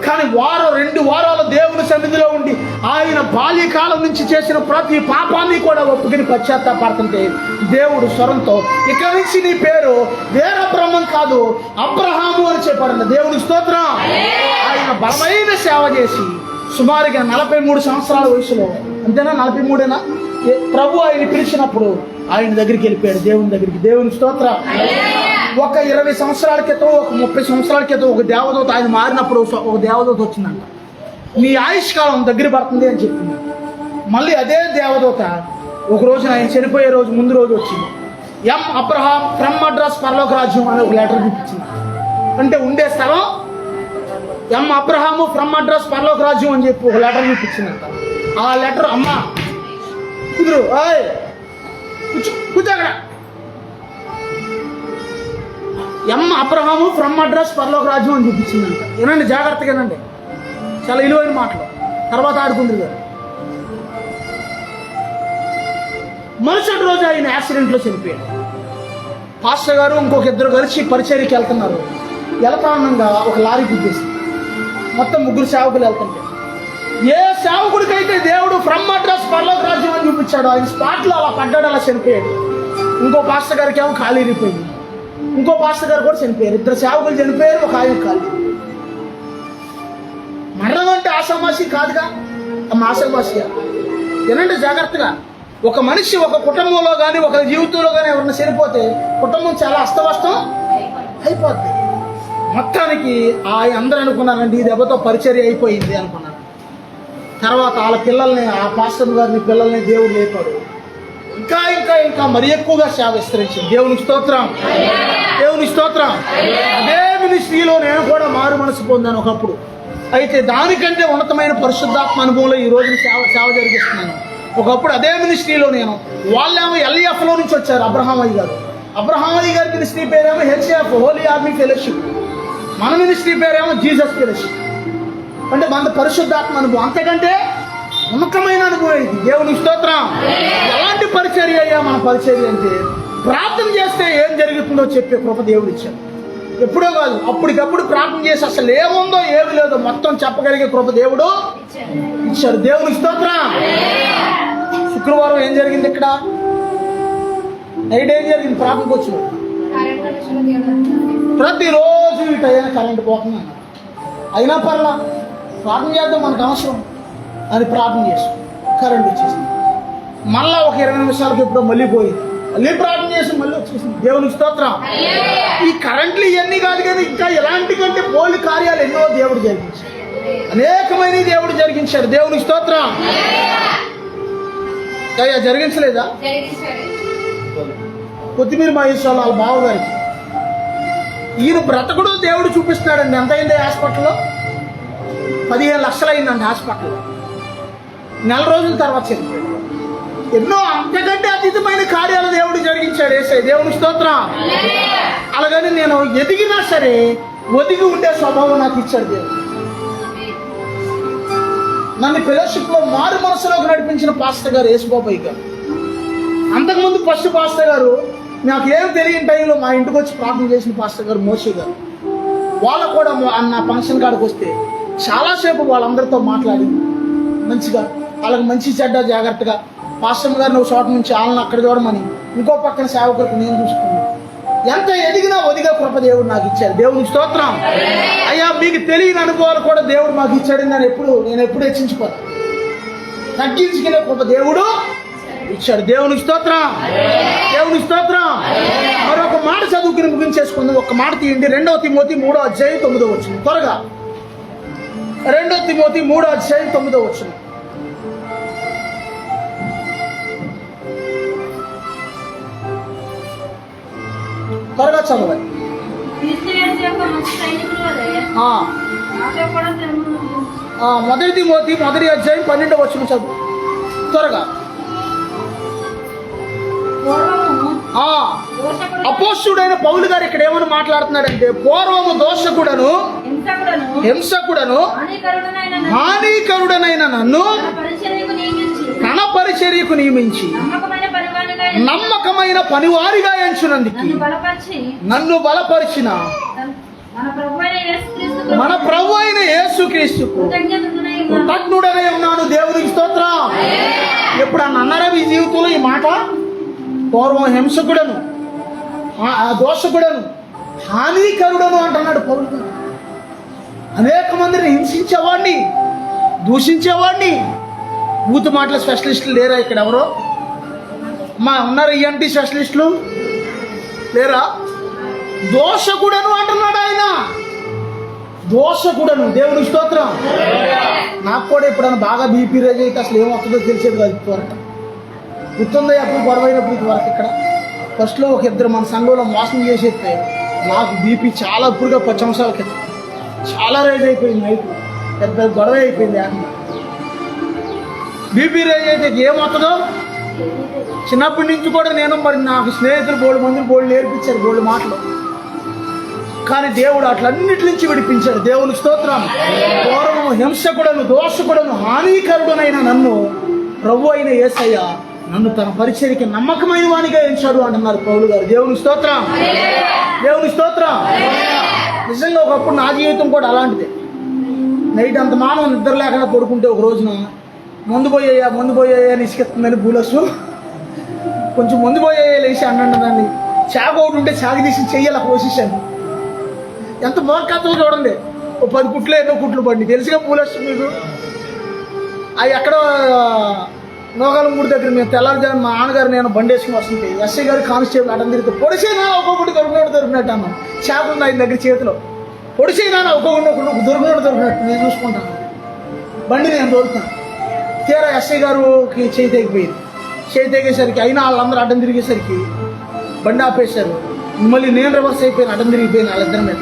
కానీ 2 వారాలు దేవుని సన్నిధిలో ఉండి ఆయన బాల్యకాలం నుంచి చేసిన ప్రతి పాపాన్ని కూడా ఒప్పుకుని పశ్చాత్తాపడుతుంటే దేవుడు స్వరంతో ఇక నుంచి నీ పేరు వీరబ్రహ్మం కాదు అబ్రహాము అని చెప్పాడు. దేవుని స్తోత్రం. ఆయన బలమైన సేవ చేసి సుమారుగా 43 సంవత్సరాల వయసులో, అంతేనా 43ఏనా, ప్రభు ఆయన పిలిచినప్పుడు ఆయన దగ్గరికి వెళ్ళిపోయాడు, దేవుని దగ్గరికి. దేవుని స్తోత్రం. ఒక 20 సంవత్సరాల క్రితం, ఒక 30 సంవత్సరాల క్రితం ఒక దేవదూత ఆయన మారినప్పుడు ఒక దేవదూత వచ్చిందంట. నీ ఆయుష్కాలం దగ్గర పడుతుంది అని చెప్పింది. మళ్ళీ అదే దేవదూత ఒక రోజున ఆయన చనిపోయే రోజు ముందు రోజు వచ్చింది. ఎం అబ్రహాం ఫ్రమ్ మద్రాస్ పరలోక రాజ్యం అని ఒక లెటర్ చూపించింది. అంటే ఉండే స్థలం ఎం అబ్రహాము ఫ్రమ్ మద్రాస్ పరలోక రాజ్యం అని చెప్పి ఒక లెటర్ చూపించిందంట. ఆ లెటర్ అమ్మ కూతురు కూర్చో అక్కడ అబ్రహాము ఫ్రమ్ అడ్రస్ పరలోక రాజ్యం అని చూపించిందంట. వినండి జాగ్రత్తగా, వినండి, చాలా విలువైన మాటలు. తర్వాత ఆడుకుందరు గారు మరుసటి రోజు ఆయన యాక్సిడెంట్లో చనిపోయాడు. పాస్టర్ గారు ఇంకొక ఇద్దరు కలిసి పరిచర్యకి వెళ్తున్నారు. వెళ్తా ఉండగా ఒక లారీ గుద్దేసింది. మొత్తం 3 సేవకులు వెళ్తుంటే, ఏ సేవకుడికైతే దేవుడు ఫ్రమ్ అడ్రస్ పరలోక రాజ్యం అని చూపించాడు, ఆయన స్పాట్లో అలా పడ్డాడు, అలా చనిపోయాడు. ఇంకో పాస్టర్ గారికి ఏమో ఖాళీ ఇరిగిపోయింది. ఇంకో పాస్టర్ గారు కూడా చనిపోయారు. 2 సేవకులు చనిపోయారు, ఒక ఆయన ఖాళీ. మరణం అంటే ఆషామాషి కాదుగా, ఆషామాషిగా. ఏనంటే జాగ్రత్తగా, ఒక మనిషి ఒక కుటుంబంలో కానీ ఒక జీవితంలో కానీ ఎవరైనా చనిపోతే కుటుంబం చాలా అస్తవ్యస్తం అయిపోద్ది. మొత్తానికి అందరూ అనుకున్నారండి ఈ దెబ్బతో పరిచర్య అయిపోయింది అనుకున్నారు. తర్వాత వాళ్ళ పిల్లల్ని, ఆ పాస్టర్ గారిని పిల్లల్ని దేవుడు లేపాడు. ఇంకా ఇంకా ఇంకా మరి ఎక్కువగా సేవ విస్తరించింది. దేవునికి స్తోత్రం, దేవునికి స్తోత్రం. అదే మినిస్ట్రీలో నేను కూడా మారు మనసు పొందాను ఒకప్పుడు. అయితే దానికంటే ఉన్నతమైన పరిశుద్ధాత్మ అనుభవంలో ఈ రోజున సేవ జరిగిస్తున్నాను. ఒకప్పుడు అదే మినిస్ట్రీలో వాళ్ళేమో LEFలో నుంచి వచ్చారు. అబ్రహాం అయ్య గారి మినిస్ట్రీ పేరేమో HF, హోలీ ఆర్మీ ఫెలోషిప్. మన మినిస్ట్రీ పేరేమో జీసస్ ఫెలోషిప్. అంటే మన పరిశుద్ధాత్మ అనుభవం అంతకంటే ఉన్నతమైన అనుభవం ఇది. దేవునికి స్తోత్రం. ఎలాంటి పరిచర్య అయ్యా మన పరిచర్య అంటే, ప్రార్థన చేస్తే ఏం జరుగుతుందో చెప్పే కృప దేవుడు ఇచ్చాడు. ఎప్పుడో కాదు, అప్పటికప్పుడు ప్రార్థన చేసి అసలు ఏముందో ఏమి లేదో మొత్తం చెప్పగలిగే కృప దేవుడు ఇచ్చాడు. దేవునికి స్తోత్రం. శుక్రవారం ఏం జరిగింది ఇక్కడ? నైట్ ఏం జరిగింది? ప్రార్థనకు వచ్చిన ప్రతిరోజు ఈ టైం కరెంట్ పోతుంది. అయినా పర్లా, ప్రార్థన చేద్దాం, మనకు అవసరం అని ప్రార్థన చేస్తాం. కరెంట్ వచ్చేసింది. మళ్ళా ఒక 20 నిమిషాలకు ఎప్పుడో మళ్ళీ పోయింది. మళ్ళీ ప్రార్థన చేసి మళ్ళీ వచ్చేసింది. దేవునికి స్తోత్రం. ఈ కరెంట్లు ఇవన్నీ కాదు కానీ ఇంకా ఎలాంటి కంటే పోలి కార్యాలు ఎన్నో దేవుడు జరిగించాడు. అనేకమైన దేవుడు జరిగించాడు. దేవునికి స్తోత్రం. అయ్యా జరిగించలేదా? కొత్తిమీర మహేశ్వర వాళ్ళ బావగారికి ఈయన బ్రతకుడు దేవుడు చూపిస్తున్నాడండి. ఎంత అయింది హాస్పిటల్లో? 15 లక్షలు అయిందండి హాస్పిటల్లో. 4 రోజుల తర్వాత చనిపోయాడు. ఎన్నో అంతకంటే అతీతమైన కార్యాలు దేవుడు జరిగించాడు యేసయ్య. దేవుని స్తోత్రం. అలాగని నేను ఎదిగినా సరే ఒదిగి ఉండే స్వభావం నాకు ఇచ్చాడు దేవుడు. నన్ను ఫెలోషిప్లో మారు మనసులోకి నడిపించిన పాస్టర్ గారు యేసుబాబయ్య గారు. అంతకుముందు ఫస్ట్ పాస్టర్ గారు నాకు ఏం తెలియని టైంలో మా ఇంటికి వచ్చి ప్రార్థన చేసిన పాస్టర్ గారు మోషే గారు. వాళ్ళు కూడా నా ఫంక్షన్ కాడికి వస్తే చాలాసేపు వాళ్ళందరితో మాట్లాడి మంచిగా వాళ్ళకి మంచి చెడ్డ జాగ్రత్తగా, పాస్టర్ గారు నువ్వు చోట నుంచి వాళ్ళని అక్కడ చూడమని, ఇంకో పక్కన సేవకులకు నేను చూసుకున్నాను. ఎంత ఎదిగినా ఒదిగా కృప దేవుడు నాకు ఇచ్చాడు. దేవునికి స్తోత్రం. అయ్యా మీకు తెలియని అనుభవాలు కూడా దేవుడు మాకు ఇచ్చాడు. నేను ఎప్పుడు హెచ్చించుకోను. తగ్గించుకునే కృప దేవుడు ఇచ్చాడు. దేవునికి స్తోత్రం. దేవునికి స్తోత్రం. మరొక మాట చదువుకుని ముగించేసుకుందాం. ఒక మాట తీయండి. 2 తిమోతి 3వ అధ్యాయం 9వ వచనం. త్వరగా 2 తిమోతి 3వ అధ్యాయం 9వ వచనం. త్వరగా చదవండి. మొదటి తిమోతి 1వ అధ్యాయం 12వ వచనం చదువు త్వరగా. అపోస్తుడైన పౌలు గారు ఇక్కడ ఏమని మాట్లాడుతున్నాడంటే, పూర్వము దోషకుడను హింసకుడను హానికరుడనైన నన్ను తన పరిచర్యకు నియమించి నమ్మకమైన పనివారిగా ఎంచునందుకు నన్ను బలపరిచిన మన ప్రభు అయిన యేసుక్రీస్తుకు కృతజ్ఞుడనై ఉన్నాను. దేవునికి స్తోత్రం. ఎప్పుడన్నా అన్నారా మీ జీవితంలో ఈ మాట? పూర్వం హింసకుడను దోషకుడను హానికరుడను అంటున్నాడు పౌలు గారు. అనేక మందిని హింసించేవాడిని, దూషించేవాడిని. బూతు మాటల స్పెషలిస్టులు లేరా ఇక్కడ? ఎవరో ఉన్నారు ENT స్పెషలిస్టులు లేరా? దోషకుడను అంటున్నాడు ఆయన. దోషకుడను. దేవుని స్తోత్రం. నాకు కూడా ఎప్పుడన్నా బాగా బీపీ రేజ్ అయితే అసలు ఏమవుతుందో తెలిసేది కాదు. ఇప్పటివరకు గుర్తుందా? అప్పుడు గొడవైనప్పుడు ఇదివరకు ఇక్కడ ఫస్ట్లో ఒక 2 మన సంఘంలో మోసం చేసేస్తే నాకు బీపీ చాలా ఇప్పుడుగా 10 సంవత్సరాల క్రితం చాలా రేజ్ అయిపోయింది. నైట్ పెద్ద గొడవ అయిపోయింది. బీపీ రేజ్ అయితే ఏమవుతుందో చిన్నప్పటి నుంచి కూడా నేను నాకు స్నేహితులు బోల్డ్ మంది నేర్పించారు బోల్డ్ మాటలు. కానీ దేవుడు అట్లన్నిటి నుంచి విడిపించాడు. దేవునికి స్తోత్రం. పూర్వము హింసకుడను, దోషకుడను, హానికరుడునైన నన్ను ప్రభు అయిన యేసయ్య నన్ను తన పరిచర్యకి నమ్మకమైన వానిగా ఎంచాడు అంటున్నారు పౌలు గారు. దేవునికి స్తోత్రం. దేవునికి స్తోత్రం. నిజంగా ఒకప్పుడు నా జీవితం కూడా అలాంటిదే. నైట్ అంత మానవ నిద్ర లేకుండా పడుకుంటే ఒక రోజున ముందు పోయాయా అని ఇసుకెత్తుందని బూలసు కొంచెం ముందు పోయాయా లేచి అన్నాడు. దాన్ని చాగ ఒకటి ఉంటే చాగ తీసి చెయ్యాల పోసేసాను. ఎంత మోర్కత్వం చూడండి. ఓ 10 కుట్లు ఎన్నో కుట్లు పడి తెలుసుగా పూలొచ్చు మీకు. అవి ఎక్కడో నోగాలం గుడి దగ్గర మేము తెల్లారుజాము మా నాన్నగారు నేను బండి వేసుకుని వస్తుంటే ఎస్ఐ గారు కానిస్టేబుల్ అటం తిరిగితే పొడిసేనా ఒక్కొక్కటి దొరికినట్టు అన్న చేపలు ఉంది ఆయన దగ్గర చేతిలో. పొడిసేనా ఒక్కొక్కటి దొరికినట్టు నేను చూసుకుంటాను. బండి నేను దొరుకుతాను. తీరా ఎస్ఐ గారుకి చేయి తెగిపోయింది. చేయి తెగేసరికి అయినా వాళ్ళందరూ అడ్డం తిరిగేసరికి బండి ఆపేశారు. మళ్ళీ నేను రివర్స్ అయిపోయాను, అడ్డం తిరిగిపోయాను వాళ్ళిద్దరి మీద.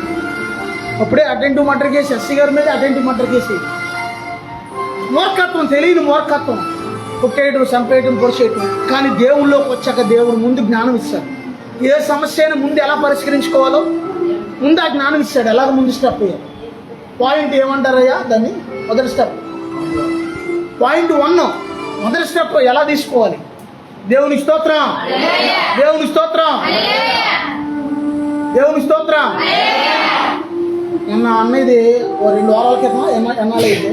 అప్పుడే అటెంటివ్ మర్డర్ కేసు ఎస్సీ గారి మీద అటెంటివ్ మర్డర్ కేసు. మూర్ఖత్వం, తెలియని మూర్ఖత్వం. కుట్టేయటం, చంపేయటం, పొడిచేయటం. కానీ దేవుళ్ళలోకి వచ్చాక దేవుడు ముందు జ్ఞానం ఇస్తాడు. ఏ సమస్యను ముందు ఎలా పరిష్కరించుకోవాలో ముందు ఆ జ్ఞానం ఇస్తాడు. ఎలాగ ముందు స్టెప్ అయ్యారు. పాయింట్ ఏమంటారయ్యా దాన్ని? మొదటి స్టెప్. పాయింట్ 1 మొదటి స్టెప్ ఎలా తీసుకోవాలి? దేవుని స్తోత్రం. దేవుని స్తోత్రం. దేవుని స్తోత్రం. నిన్న అన్నది 2 వారాల క్రితం ఎన్నాళ్ళైతే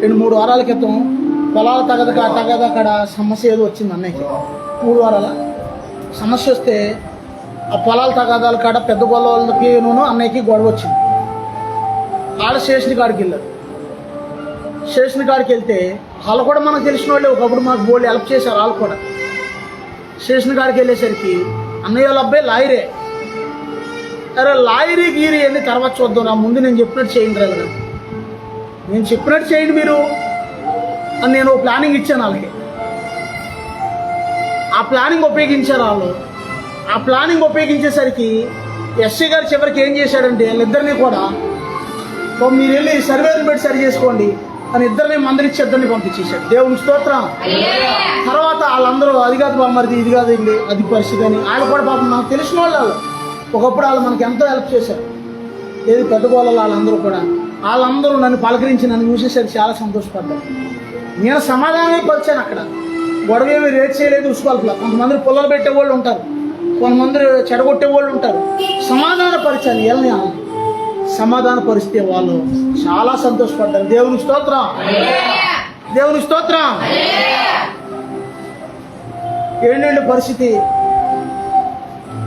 2-3 వారాల క్రితం పొలాల తగదక్కడ సమస్య ఏదో వచ్చింది అన్నయ్యకి. 3 వారాల సమస్య వస్తే ఆ పొలాల తగాదాల కాడ పెద్ద గొల్లకి అన్నయ్యకి గొడవ వచ్చింది. ఆడ స్టేషన్ కాడికి వెళ్ళారు. స్టేషన్ కాడికి వెళ్తే వాళ్ళు కూడా మనకు తెలిసిన వాళ్ళే. ఒకప్పుడు మాకు బోల్డ్ హెల్ప్ చేశారు వాళ్ళు కూడా. స్టేషన్ కాడికి వెళ్ళేసరికి అన్నయ్య వాళ్ళ అబ్బాయి లాయరే. అరే లాయరీ గీరి అని తర్వాత చూద్దాం, నా ముందు నేను చెప్పినట్టు చేయండి రా, నేను చెప్పినట్టు చేయండి మీరు అని నేను ప్లానింగ్ ఇచ్చాను వాళ్ళకి. ఆ ప్లానింగ్ ఉపయోగించారు వాళ్ళు. ఆ ప్లానింగ్ ఉపయోగించేసరికి ఎస్సీ గారు చివరికి ఏం చేశాడంటే వీళ్ళిద్దరినీ కూడా మీరు వెళ్ళి సర్వేని పెట్టి సరి చేసుకోండి అని ఇద్దరిని మందలిచ్చి ఇద్దరిని పంపించేశాడు. దేవుని స్తోత్రం. తర్వాత వాళ్ళందరూ అది కాదు బామ్మరిది, ఇది కాదు ఇది అది పరిస్థితి అని వాళ్ళు కూడా పాపం నాకు తెలిసిన వాళ్ళు. ఒకప్పుడు వాళ్ళు మనకి ఎంతో హెల్ప్ చేశారు. ఏది పెద్ద గోళ్ళలో వాళ్ళందరూ నన్ను పలకరించి నన్ను చూసేసరికి చాలా సంతోషపడ్డారు. నేను సమాధానమే పరిచాను అక్కడ. గొడవ ఏమి రేట్ చేయలేదు ఉసుకోవాల. కొంతమంది పుల్లలు పెట్టే వాళ్ళు ఉంటారు, కొంతమంది చెడగొట్టే వాళ్ళు ఉంటారు. సమాధాన పరిచాను. వీళ్ళని సమాధాన పరిస్తే వాళ్ళు చాలా సంతోషపడ్డారు. దేవుని స్తోత్రం. దేవుని స్తోత్రం. ఏంటంటే పరిస్థితి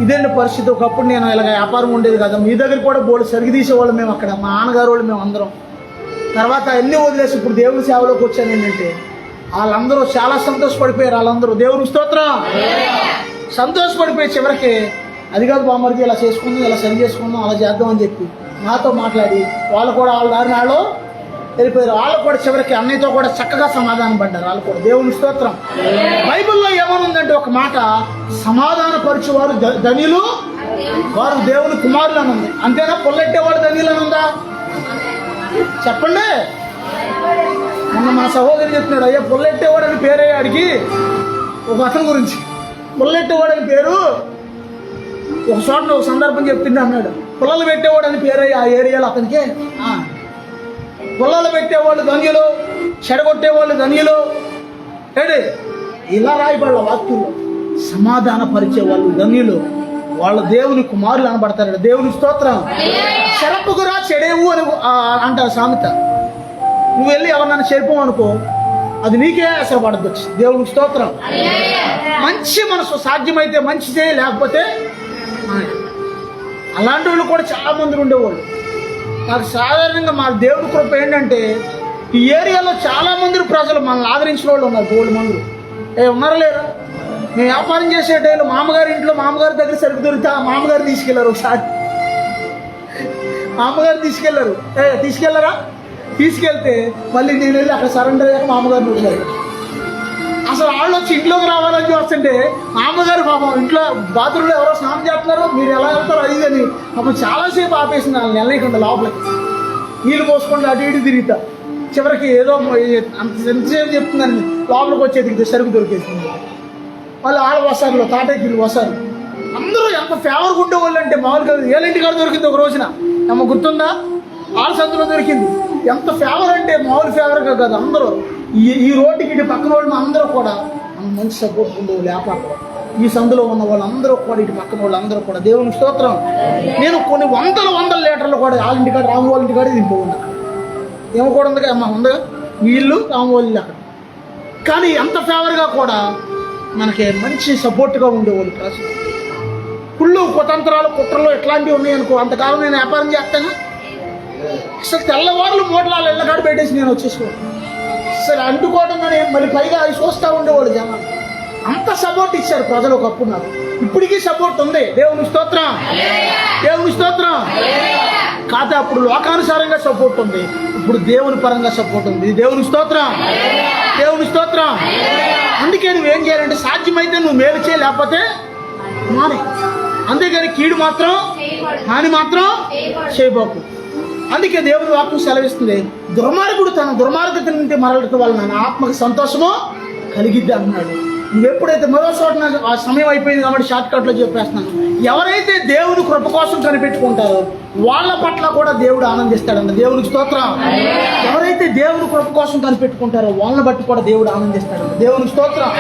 ఇదేంటి పరిస్థితి. ఒకప్పుడు నేను ఇలాగ వ్యాపారం ఉండేది కదా, మీ దగ్గర కూడా బోర్డు సరిగి తీసేవాళ్ళు మేము అక్కడ, మా నాన్నగారు వాళ్ళు మేము అందరం. తర్వాత అన్నీ వదిలేసి ఇప్పుడు దేవుని సేవలోకి వచ్చాను. ఏంటంటే వాళ్ళందరూ చాలా సంతోషపడిపోయారు. వాళ్ళందరూ దేవుని స్తోత్రం. సంతోషపడిపోయి చివరికి అది కాదు బామ్మరిది ఇలా చేసుకుందాం, ఇలా సరి చేసుకుందాం, అలా చేద్దాం అని చెప్పి నాతో మాట్లాడి వాళ్ళు కూడా వాళ్ళ దారిని వాళ్ళు వెళ్ళిపోయారు. వాళ్ళు కూడా చివరికి అన్నయ్యతో కూడా చక్కగా సమాధానం పడ్డారు. వాళ్ళు కూడా దేవుని స్తోత్రం. బైబిల్లో ఏమనుందంటే ఒక మాట, సమాధాన పరచువారు ధనియులు, వారు దేవుని కుమారులు అని ఉంది. అంతేనా? పొల్లెట్టేవాడు ధనియులు అని ఉందా? చెప్పండి. మొన్న మా సహోదరి చెప్తున్నాడు, అయ్యా పొల్లెట్టేవాడు అని పేరయ్యా అడిగి ఒక అతని గురించి. పొల్లెట్టేవాడు అని పేరు ఒక చోట ఒక సందర్భం చెప్తుండే అన్నాడు. పుల్లలు పెట్టేవాడు అని పేరయ్యా ఆ ఏరియాలో అతనికి. పుల్లలు పెట్టేవాళ్ళు ధన్యులు, చెడగొట్టేవాళ్ళు ధన్యులు. ఏడు ఇలా రాయబడ్డ వాక్యంలో సమాధాన పరిచేవాళ్ళు ధన్యులు, వాళ్ళ దేవుని కుమారులు అనబడతారు. దేవుని స్తోత్రం. చెరపుకురా చెడేవు అని అంటారు సామెత. నువ్వు వెళ్ళి ఎవరినైనా చెరుపు అనుకో, అది నీకే అసలు పడద్దు. దేవుని స్తోత్రం. మంచి మనసు సాధ్యమైతే మంచి చేయ, లేకపోతే అలాంటి వాళ్ళు కూడా చాలా మంది ఉండేవాళ్ళు. నాకు సాధారణంగా మా దేవుడి కృప ఏంటంటే ఈ ఏరియాలో చాలా మంది ప్రజలు మనల్ని ఆదరించిన వాళ్ళు ఉన్నారు. 2 మంది ఉన్నారా లేరా? మేము వ్యాపారం చేసే టైంలో మామగారి ఇంట్లో మామగారి దగ్గర సరుకు దొరికితే ఆ మామగారు తీసుకెళ్లారు. ఒకసారి మామగారు తీసుకెళ్లారా? తీసుకెళ్తే మళ్ళీ నేను వెళ్ళి అక్కడ సరెండర్ అయ్యాక మామగారిని వచ్చారు. అసలు వాళ్ళు వచ్చి ఇంట్లోకి రావాలని చూస్తుంటే మామగారు పాపం ఇంట్లో బాత్రూంలో ఎవరో స్నానం చేస్తున్నారు, మీరు ఎలా వెళ్తారో అది అని పాపం చాలాసేపు ఆపేసింది. వాళ్ళని వెళ్ళకుండా లోపలికి నీళ్ళు పోసుకుంటూ అటు ఇటు తిరుగుతా. చివరికి ఏదో అంత ఎంతసేపు చెప్తుందని లోపలికి వచ్చేది సరుకు దొరికేసింది. వాళ్ళు ఆడ వసారులో తాటెక్కిలు వసారు అందరూ ఎంత ఫేవర్గా ఉండేవాళ్ళు అంటే అంటే మామూలుగా ఏలింటి కాడ దొరికింది ఒక రోజున, అమ్మ గుర్తుందా? ఆరు సందులో దొరికింది. ఎంత ఫేవర్ అంటే మామూలు ఫేవర్గా కాదు. అందరూ ఈ రోడ్డుకి ఇటు పక్కన వాళ్ళు అందరూ కూడా మంచి సపోర్ట్ ఉండేవాళ్ళు. వ్యాపారం ఈ సందులో ఉన్న వాళ్ళందరూ కూడా, ఇటు పక్కన వాళ్ళందరూ కూడా దేవుని స్తోత్రం. నేను కొన్ని వందల లీటర్లు కూడా వాళ్ళ ఇంటికాడ రాము వాళ్ళ ఇంటికాడ దింపకుండా ఏమో కూడా ఉందిగా అమ్మ ఉందిగా వీళ్ళు రాము వాళ్ళు అక్కడ. కానీ ఎంత ఫేవర్గా కూడా మనకి మంచి సపోర్ట్గా ఉండేవాళ్ళు. ప్రజలు కుళ్ళు కుతంత్రాలు కుట్రలు ఎట్లాంటివి ఉన్నాయనుకో, అంతకాలం నేను వ్యాపారం చేస్తాను. అసలు తెల్లవారులు మూటలాలు ఇళ్ళకాడ పెట్టేసి నేను వచ్చేసుకోను. అసలు అంటుకోవడం కానీ మళ్ళీ పైగా అవి చూస్తూ ఉండేవాళ్ళు జనాలు. అంత సపోర్ట్ ఇచ్చారు ప్రజలు ఒకప్పుడు నాకు. ఇప్పటికీ సపోర్ట్ ఉంది. దేవుని స్తోత్రం, దేవుని స్తోత్రం. కాకపోతే అప్పుడు లోకానుసారంగా సపోర్ట్ ఉంది, ఇప్పుడు దేవుని పరంగా సపోర్ట్ ఉంది. దేవుని స్తోత్రం, దేవుని స్తోత్రం. అందుకే నువ్వేం చేయాలంటే సాధ్యమైతే నువ్వు మేలు చేయ, లేకపోతే మానే. అంతేగాని కీడు మాత్రం హాని మాత్రం చేయబోకు. అందుకే దేవుని వాక్యం సెలవిస్తుంది, దుర్మార్గుడు తన దుర్మార్గత నుండి మరలటం వలన నా ఆత్మకు సంతోషము కలిగిద్ది అన్నాడు. నువ్వు ఎప్పుడైతే మరో చోట ఆ సమయం అయిపోయింది కాబట్టి షార్ట్ కట్లో చెప్పేస్తున్నాను. ఎవరైతే దేవుని కృప కోసం కనిపెట్టుకుంటారో వాళ్ళ పట్ల కూడా దేవుడు ఆనందిస్తాడన్న. దేవునికి స్తోత్రం. ఎవరైతే దేవుని కృప కోసం కనిపెట్టుకుంటారో వాళ్ళని బట్టి కూడా దేవుడు ఆనందిస్తాడన్న. దేవునికి స్తోత్రం.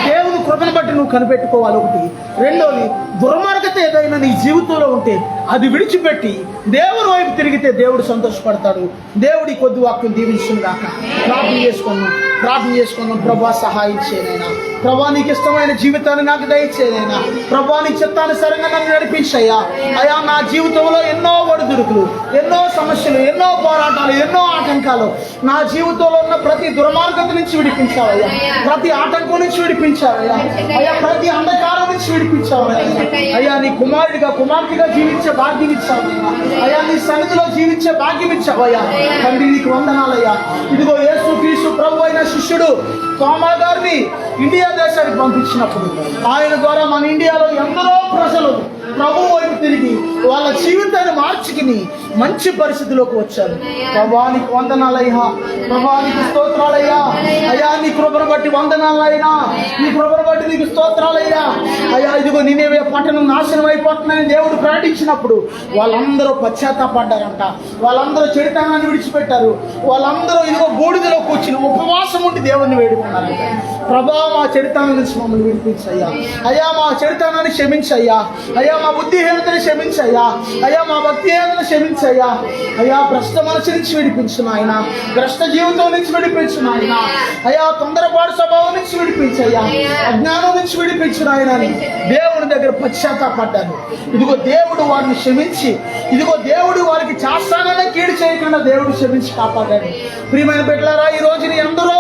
దేవుని కృపను బట్టి నువ్వు కనిపెట్టుకోవాలి. ఒకటి. రెండోది, దుర్మార్గత ఏదైనా నీ జీవితంలో ఉంటే అది విడిచిపెట్టి దేవుని వైపు తిరిగితే దేవుడు సంతోషపడతాడు. దేవుడి కొద్ది వాక్యం దీవించుగాక. ప్రార్థన చేసుకున్నాం. ప్రభా సహాయం చేయనైనా, ప్రభా నీకు ఇష్టమైన జీవితాన్ని నాకు దయచేయనైనా, ప్రభా నీ చిత్తానుసారంగా నన్ను నడిపించయ్యా. అయ్యా నా జీవితంలో ఎన్నో ఒడిదుడుకులు, ఎన్నో సమస్యలు, ఎన్నో పోరాటాలు, ఎన్నో ఆటంకాలు, నా జీవితంలో ఉన్న ప్రతి దుర్మార్గత నుంచి విడిపించావయ్యా, ప్రతి ఆటంకం నుంచి విడిపించావయ్యా, అయ్యా ప్రతి అంధకారం నుంచి విడిపించావయ్యా. అయ్యా నీ కుమారుడిగా కుమార్తెగా జీవించే భాగ్యం ఇచ్చావయ్యా. అయ్యా నీ సన్నిధిలో జీవించే భాగ్యం ఇచ్చావయ్యా. తండ్రి నీకు వందనాలయ్యా. ఇదిగో యేసు క్రీస్తు ప్రభు అయిన శిష్యుడు తోమా గారిని ఇండియా దేశానికి పంపించినప్పుడు ఆయన ద్వారా మన ఇండియాలో ఎందరో ప్రజలు ప్రభు వైపు తిరిగి వాళ్ళ జీవితాన్ని మార్చుకుని మంచి పరిస్థితిలోకి వచ్చారు. ప్రభానికి వందనాలయ్యా, ప్రభానికి స్తోత్రాలయ్యా. అయ్యా నీ కృపను బట్టి వందనాలైనా, నీ కృపను బట్టి నీకు స్తోత్రాలయ్యా. అయ్యా ఇదిగో నినేవే పట్టణం నాశనం అయిపోతుందని దేవుడు ప్రకటించినప్పుడు వాళ్ళందరూ పశ్చాత్తాపడ్డారంట. వాళ్ళందరూ చెడుతనాన్ని విడిచిపెట్టారు. వాళ్ళందరూ ఇదిగో బూడిదలో కూర్చుని ఉపవాసం ఉండి దేవుణ్ణి వేడుకున్నారంట. ప్రభా మా చెడుతనం నుంచి మమ్మల్ని విడిపించయ్యా. అయ్యా మా చెడుతనాన్ని క్షమించయ్యా. అయ్యా మా బుద్ధిహీనతను క్షమించయ్యా. అయ్యా మా భక్తిహీనతను క్షమించయ్యా. అయ్యా భ్రష్ట మనసు నుంచి విడిపించు నాయన, భ్రష్ట జీవితం నుంచి విడిపించు నాయన. అయ్యా తొందరపాటు స్వభావం నుంచి విడిపించయ్యా, అజ్ఞానం నుంచి విడిపించు నాయన అని దేవుని దగ్గర పశ్చాత్తాపడ్డాను. ఇదిగో దేవుడు వారిని క్షమించి, ఇదిగో దేవుడు వారికి చేస్తాననే కీడు చేయకుండా దేవుడు క్షమించి కాపాడాడు. ప్రియమైన బిడ్డలారా, ఈ రోజుని ఎందరో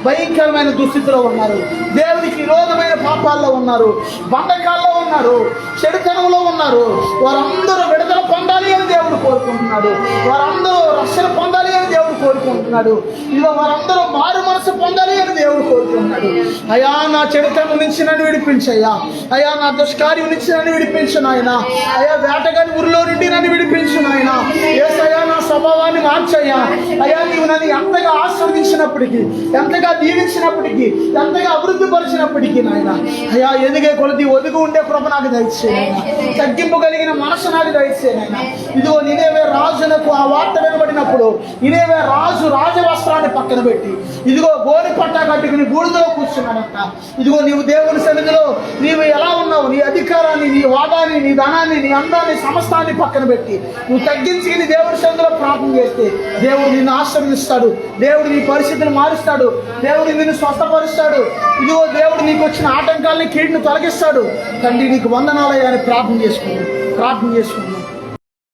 భయంకరమైన దుస్థితిలో ఉన్నారు, దేవునికి విరోధమైన పాపాల్లో ఉన్నారు, బంధకాల్లో ఉన్నారు, చెడుతనంలో ఉన్నారు. వారందరూ విడుదల పొందాలి అని దేవుడు కోరుకుంటున్నాడు. వారందరూ రక్షణ పొందాలి అని దేవుడు కోరుకుంటున్నాడు. ఇదిగో వారందరూ మారు మనసు పొందాలి అని దేవుడు కోరుకుంటున్నాడు. అయ్యా నా చెడుతనం నుంచి నన్ను విడిపించయ్యా. అయ్యా నా దుష్కార్యం నుంచి నన్ను విడిపించు నాయన. అయ్యా వేటగాని ఊరిలో నుండి నన్ను విడిపించు నాయన. యేసయ్యా నా స్వభావాన్ని మార్చయ్యా. అయ్యా నీవు నన్ను ఎంతగా ఆశీర్వదించినప్పటికీ, ఎంతగా దీవించినప్పటికీ, ఎంతగా అభివృద్ధి పరిచినప్పటికీ నాయన, అయ్యా ఎదిగే కొలది ఒదిగి ఉండే కృప నాకు దయచేయనైనా, తగ్గింపు కలిగిన మనసు నాకు దయచేయనైనా. ఇదిగో నినేవే రాజునకు ఆ వార్త వినబడినప్పుడు నినేవే రాజు రాజవస్త్రాన్ని పక్కన పెట్టి ఇదిగో గోని పట్ట కట్టుకుని బూడిదలో కూర్చున్నాడంట. ఇదిగో నీవు దేవుని సన్నిధిలో నీవు ఎలా ఉన్నావు, నీ అధికారాన్ని, నీ హోదాన్ని, నీ ధనాన్ని, నీ అందాన్ని, సమస్తాన్ని పక్కన పెట్టి నువ్వు తగ్గించి నీ దేవుని సన్నిధిలో ప్రార్థన చేస్తే దేవుడు నిన్ను ఆశీర్వదిస్తాడు. దేవుడు నీ పరిస్థితిని మారుస్తాడు. దేవుడు నిన్ను స్వస్థపరుస్తాడు. ఇదిగో దేవుడు నీకు వచ్చిన ఆటంకాలని కీడును తొలగిస్తాడు. తండ్రి నీకు వందనాలయ్యా అని ప్రార్థన చేసుకున్నాను.